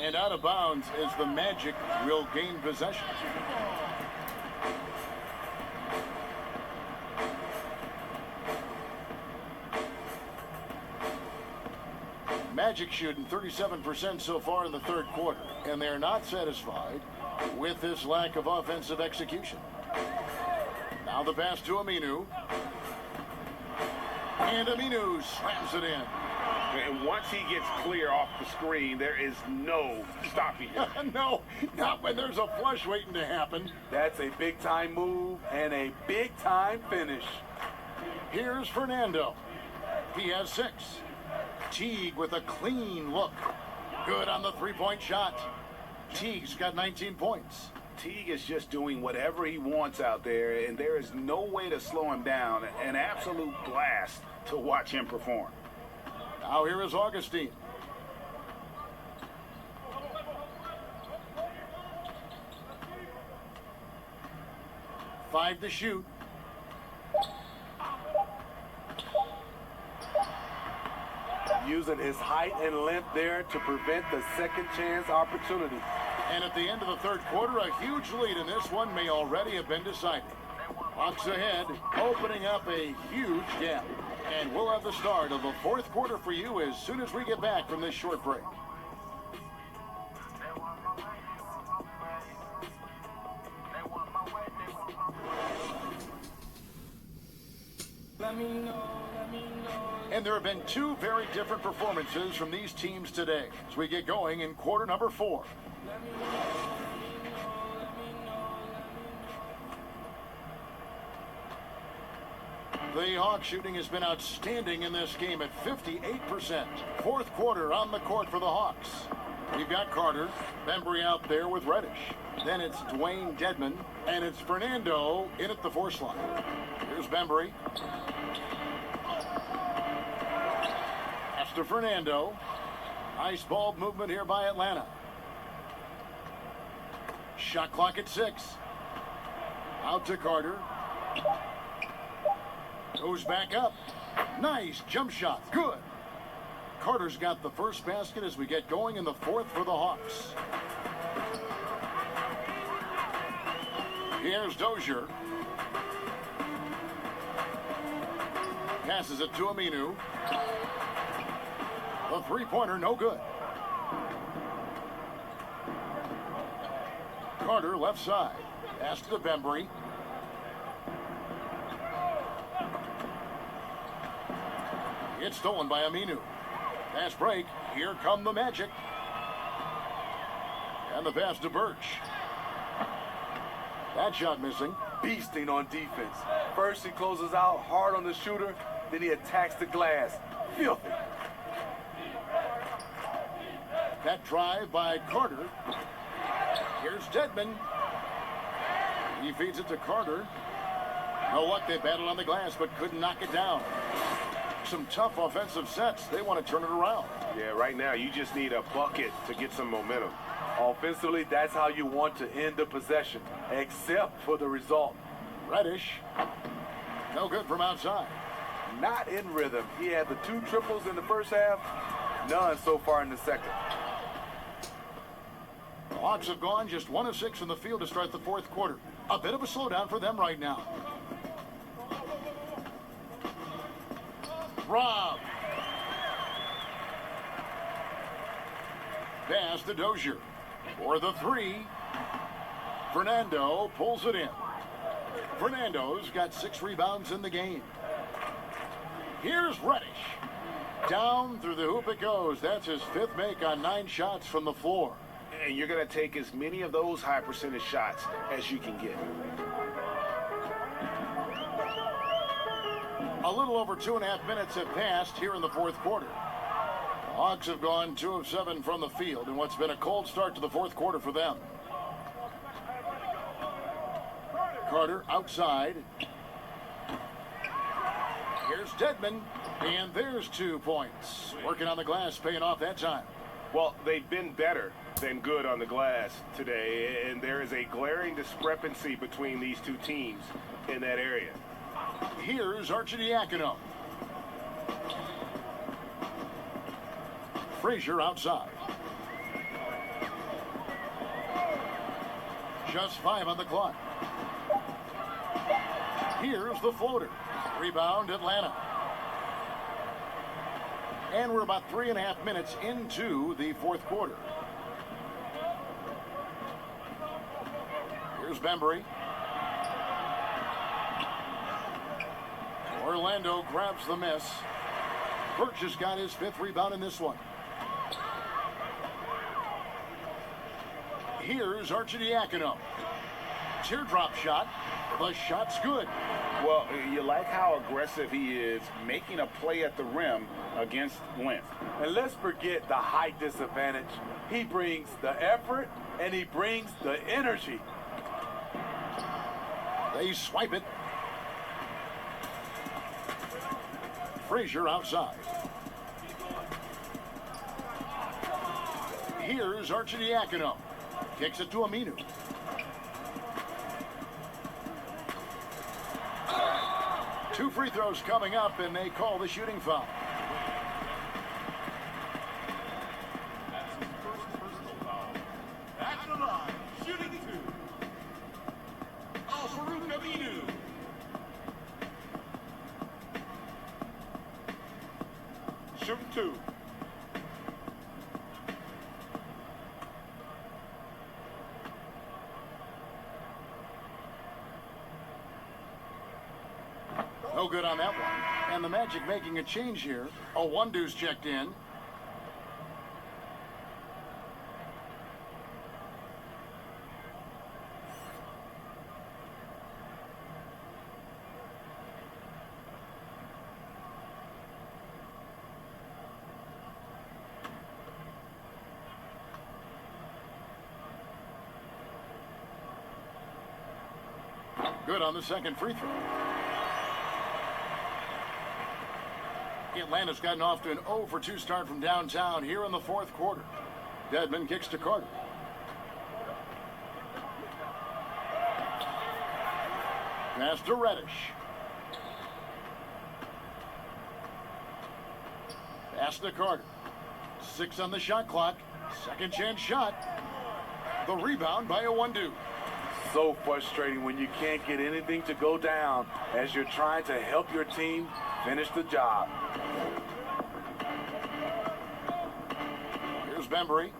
And out of bounds as the Magic will gain possession. Magic shooting 37% so far in the third quarter, and they're not satisfied with this lack of offensive execution. Now the pass to Aminu. And Aminu slams it in. And once he gets clear off the screen, there is no stopping him. No, not when there's a flush waiting to happen. That's a big-time move and a big-time finish. Here's Fernando. He has 6. Teague with a clean look. Good on the three-point shot. Teague's got 19 points. Teague is just doing whatever he wants out there, and there is no way to slow him down. An absolute blast to watch him perform. Now here is Augustine. Five to shoot. Using his height and length there to prevent the second chance opportunity. And at the end of the third quarter, a huge lead in this one may already have been decided. Hawks ahead, opening up a huge gap. And we'll have the start of the fourth quarter for you as soon as we get back from this short break. And there have been 2 very different performances from these teams today as we get going in quarter number 4. The Hawks shooting has been outstanding in this game at 58%. Fourth quarter on the court for the Hawks. We've got Carter, Bembry out there with Reddish. Then it's Dwayne Dedman, and it's Fernando in at the force line. Here's Bembry. Pass to Fernando. Nice ball movement here by Atlanta. Shot clock at 6. Out to Carter. Goes back up. Nice jump shot. Good. Carter's got the first basket as we get going in the fourth for the Hawks. Here's Dozier. Passes it to Aminu. The three-pointer, no good. Carter left side. Pass to Bembry. It's stolen by Aminu. Pass break. Here come the Magic. And the pass to Birch. That shot missing. Beasting on defense. First he closes out hard on the shooter, then he attacks the glass. Filthy. That drive by Carter. Here's Dedman. He feeds it to Carter. No luck, they battled on the glass but couldn't knock it down. Some tough offensive sets. They want to turn it around. Yeah, right now you just need a bucket to get some momentum. Offensively, that's how you want to end the possession, except for the result. Reddish. No good from outside. Not in rhythm. He had the 2 triples in the first half, none so far in the second. The Hawks have gone just 1 of 6 from the field to start the fourth quarter. A bit of a slowdown for them right now. Rob. Pass to Dozier. For the 3. Fernando pulls it in. Fernando's got 6 rebounds in the game. Here's Reddish. Down through the hoop it goes. That's his 5th make on 9 shots from the floor. And you're going to take as many of those high percentage shots as you can get. A little over 2.5 minutes have passed here in the fourth quarter. The Hawks have gone 2 of 7 from the field in what's been a cold start to the fourth quarter for them. Carter outside. Here's Dedman, and there's 2 points. Working on the glass, paying off that time. Well, they've been better than good on the glass today, and there is a glaring discrepancy between these 2 teams in that area. Here's Arcidiacono. Frazier outside. Just 5 on the clock. Here's the floater. Rebound, Atlanta. And we're about 3.5 minutes into the fourth quarter. Here's Bembry. Orlando grabs the miss. Birch has got his 5th rebound in this one. Here's Arcidiacono. Teardrop shot. The shot's good. Well, you like how aggressive he is making a play at the rim against length. And let's forget the height disadvantage. He brings the effort and he brings the energy. They swipe it. Frazier outside. Here's Arcidiacono. Kicks it to Aminu. Two free throws coming up, and they call the shooting foul. At the line, shooting 2. Al-Farouq Aminu. Shooting 2. No good on that one. And the Magic making a change here. Owundu's checked in. Good on the second free throw. Atlanta's gotten off to an 0 for 2 start from downtown here in the fourth quarter. Dedman kicks to Carter. Pass to Reddish. Pass to Carter. 6 on the shot clock. Second chance shot. The rebound by Owundu. So frustrating when you can't get anything to go down as you're trying to help your team finish the job. Here's Bembry.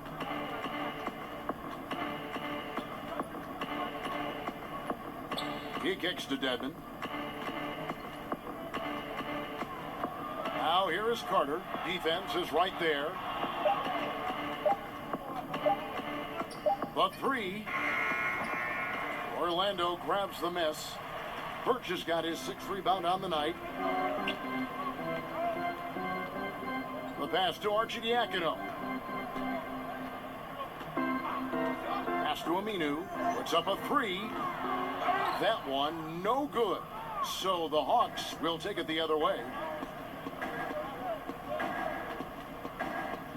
He kicks to Dedman. Now here is Carter. Defense is right there. The 3. Orlando grabs the miss. Birch has got his 6th rebound on the night. The pass to Arcidiacono. Pass to Aminu. Puts up a 3. That one no good. So the Hawks will take it the other way.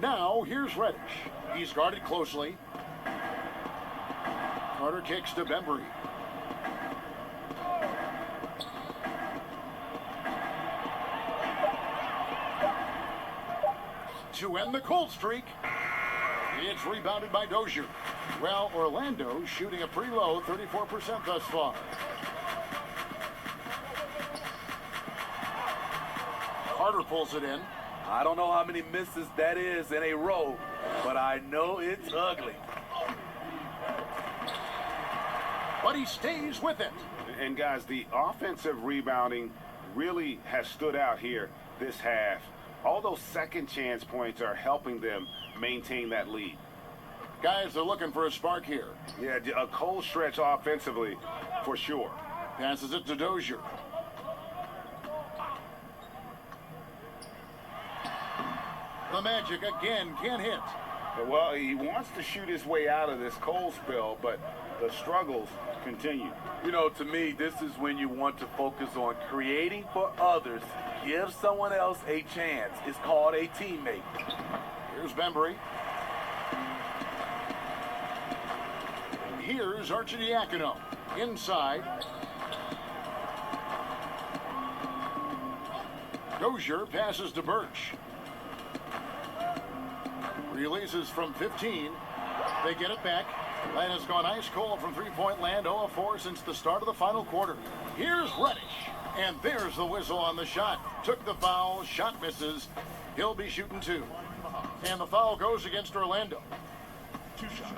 Now here's Reddish. He's guarded closely. Carter kicks to Bembry. to end the cold streak. It's rebounded by Dozier. Well, Orlando shooting a pretty low 34% thus far. Carter pulls it in. I don't know how many misses that is in a row, but I know it's ugly. But he stays with it. And guys, the offensive rebounding really has stood out here this half. All those second chance points are helping them maintain that lead. Guys, they're looking for a spark here. Yeah, a cold stretch offensively for sure. Passes it to Dozier. The Magic again can't hit. Well, he wants to shoot his way out of this cold spell, but the struggles continue. You know, to me, this is when you want to focus on creating for others. Give someone else a chance. It's called a teammate. Here's Bembry. Here's Arcidiacono. Inside. Dozier passes to Birch. Releases from 15. They get it back. Land has gone ice cold from three-point land, 0 of 4 since the start of the final quarter. Here's Reddish. And there's the whistle on the shot. Took the foul, shot misses. He'll be shooting 2. And the foul goes against Orlando. 2 shots.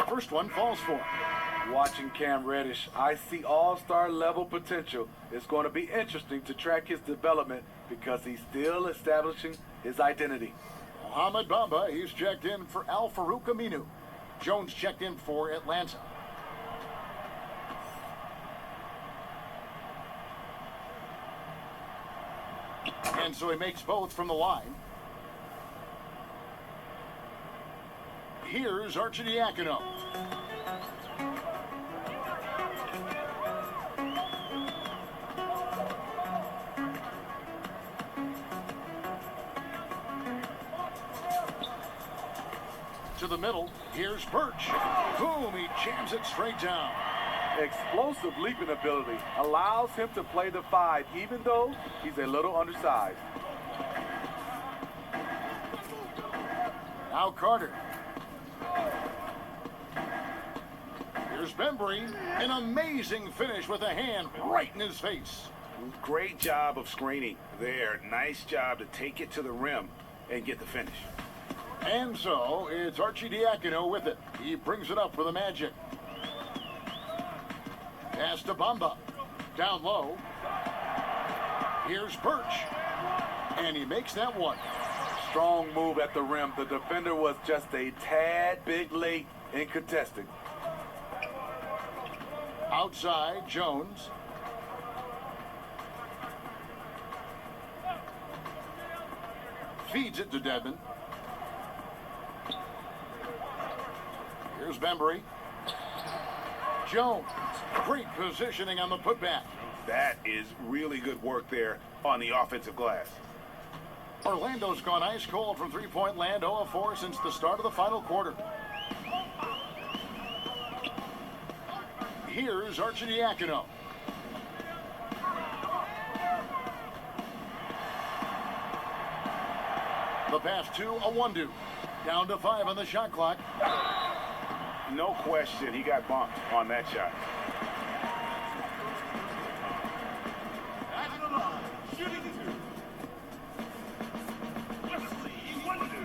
First one falls for him. Watching Cam Reddish, I see all-star level potential. It's going to be interesting to track his development because he's still establishing his identity. Mohamed Bamba, he's checked in for Al Farouk Aminu. Jones checked in for Atlanta. And so he makes both from the line. Here's Arcidiacono. To the middle, here's Birch. Boom, he jams it straight down. Explosive leaping ability allows him to play the 5 even though he's a little undersized. Now Carter. Here's Bembry. An amazing finish with a hand right in his face. Great job of screening there. Nice job to take it to the rim and get the finish. And so it's Arcidiacono with it. He brings it up for the Magic. Pass to Bamba. Down low. Here's Birch. And he makes that one. Strong move at the rim. The defender was just a tad bit late in contesting. Outside, Jones. Feeds it to Dedmon. Here's Bembry. Jones. Great positioning on the putback. That is really good work there on the offensive glass. Orlando's gone ice cold from three-point land, 0 of 4 since the start of the final quarter. Here's Arcidiacono. The pass to Awundu. Down to 5 on the shot clock. No question, he got bumped on that shot. At the line, shooting 2. Wesley Awundu.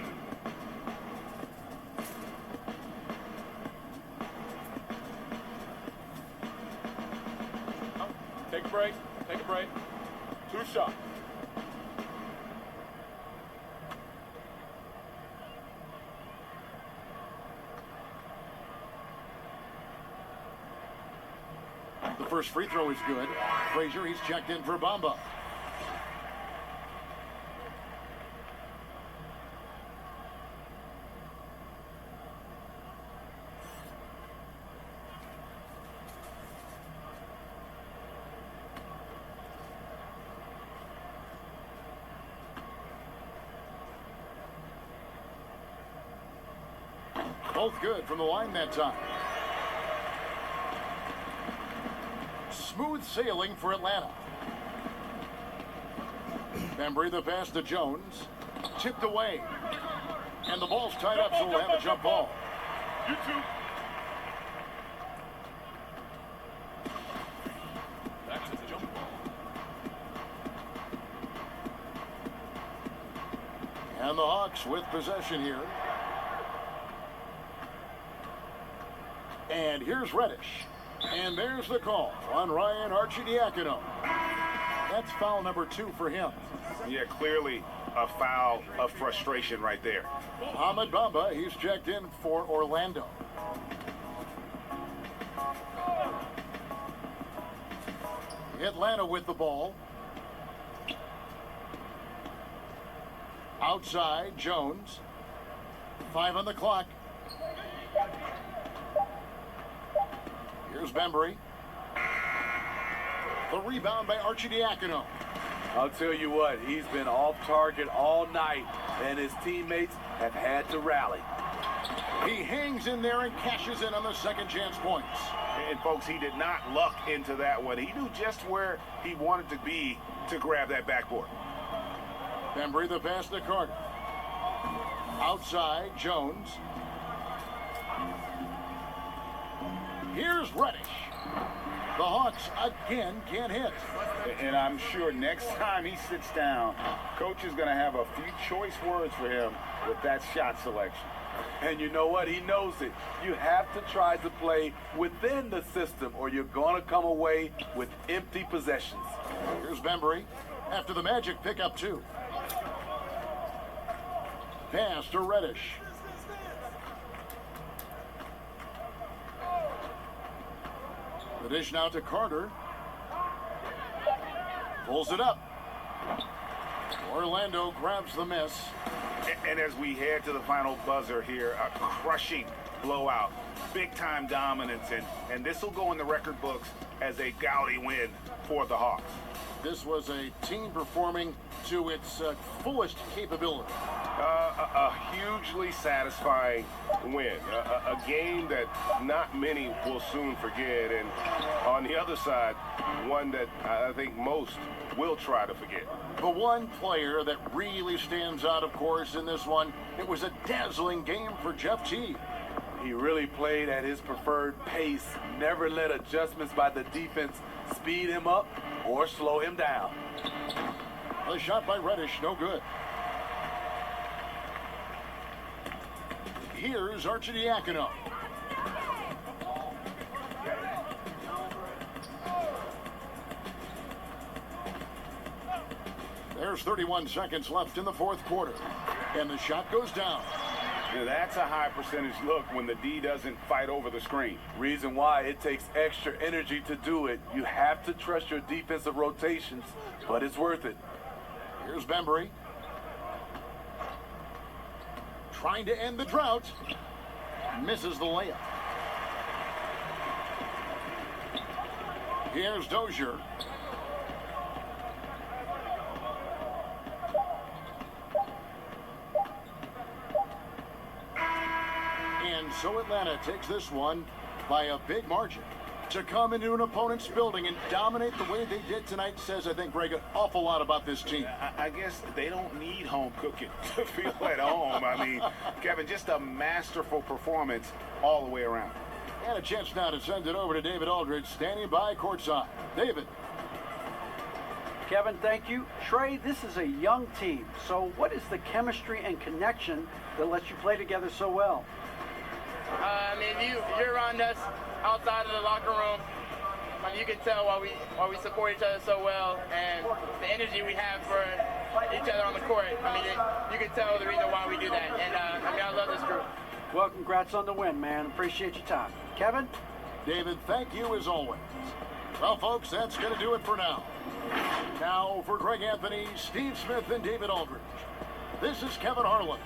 Take a break. Take a break. 2 shots. The first free throw is good. Frazier, he's checked in for Bamba. Both good from the line that time. Smooth sailing for Atlanta. Bembry the pass to Jones. Tipped away. And the ball's tied up, so we'll have a jump ball. You two. Back to the jump ball. And the Hawks with possession here. And here's Reddish. And there's the call on Ryan Arcidiacono. That's foul number 2 for him. Yeah, clearly a foul of frustration right there. Ahmed Bamba, he's checked in for Orlando. Atlanta with the ball. Outside, Jones. 5 on the clock. Here's Bembry. The rebound by Arcidiacono. I'll tell you what, he's been off target all night, and his teammates have had to rally. He hangs in there and cashes in on the second chance points. And folks, he did not luck into that one. He knew just where he wanted to be to grab that backboard. Bembry the pass to Carter. Outside, Jones. Here's Reddish. The Hawks again can't hit. And I'm sure next time he sits down, coach is going to have a few choice words for him with that shot selection. And you know what? He knows it. You have to try to play within the system, or you're going to come away with empty possessions. Here's Bembry after the Magic pick up 2. Pass to Reddish. The dish now to Carter. Pulls it up. Orlando grabs the miss. And as we head to the final buzzer here, a crushing blowout, big-time dominance, and this will go in the record books as a gaudy win for the Hawks. This was a team performing to its fullest capability. A hugely satisfying win, a game that not many will soon forget, and on the other side, one that I think most will try to forget. The one player that really stands out, of course, in this one, it was a dazzling game for Jeff Teague. He really played at his preferred pace, never let adjustments by the defense speed him up or slow him down. The shot by Reddish, no good. Here's Arcidiacono. There's 31 seconds left in the fourth quarter. And the shot goes down. Now, that's a high percentage look when the D doesn't fight over the screen. Reason why it takes extra energy to do it. You have to trust your defensive rotations, but it's worth it. Here's Bembry. Trying to end the drought. Misses the layup. Here's Dozier. And so Atlanta takes this one by a big margin. To come into an opponent's building and dominate the way they did tonight says, I think, Greg, an awful lot about this team. I guess they don't need home cooking to feel at home. I mean, Kevin, just a masterful performance all the way around. And a chance now to send it over to David Aldridge, standing by courtside. David. Kevin, thank you. Trey, this is a young team. So what is the chemistry and connection that lets you play together so well? I mean, you're around us outside of the locker room. I mean, you can tell why we support each other so well, and the energy we have for each other on the court. I mean, you can tell the reason why we do that. And I mean, I love this group. Well, congrats on the win, man. Appreciate your time. Kevin? David, thank you as always. Well, folks, that's going to do it for now. Now, for Greg Anthony, Steve Smith, and David Aldridge, this is Kevin Harlan.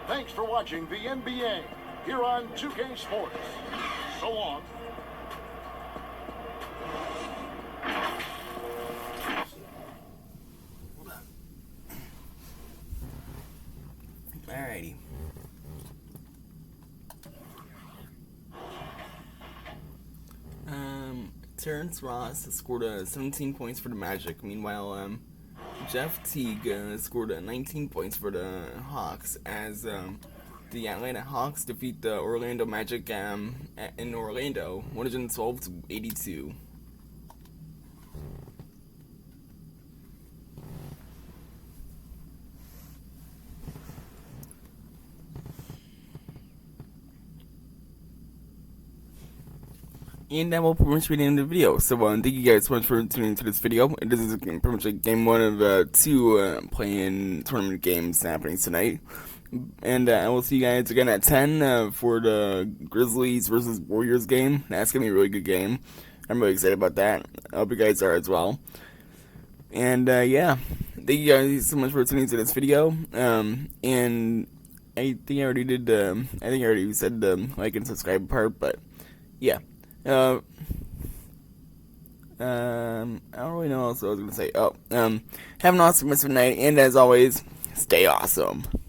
Thanks for watching the NBA here on 2K Sports. So long. Alrighty. Terrence Ross scored 17 points for the Magic. Meanwhile, Jeff Teague scored 19 points for the Hawks as the Atlanta Hawks defeat the Orlando Magic in Orlando, 112-82. And that will pretty much be the end of the video. So thank you guys so much for tuning into this video. This is pretty much like game one of two playing tournament games happening tonight. And I will see you guys again at 10 for the Grizzlies versus Warriors game. That's going to be a really good game. I'm really excited about that. I hope you guys are as well. And yeah, thank you guys so much for tuning into this video. And I think I already did, I think I already said the like and subscribe part, but yeah. I don't really know what else I was going to say. Have an awesome rest of the night, and as always, stay awesome.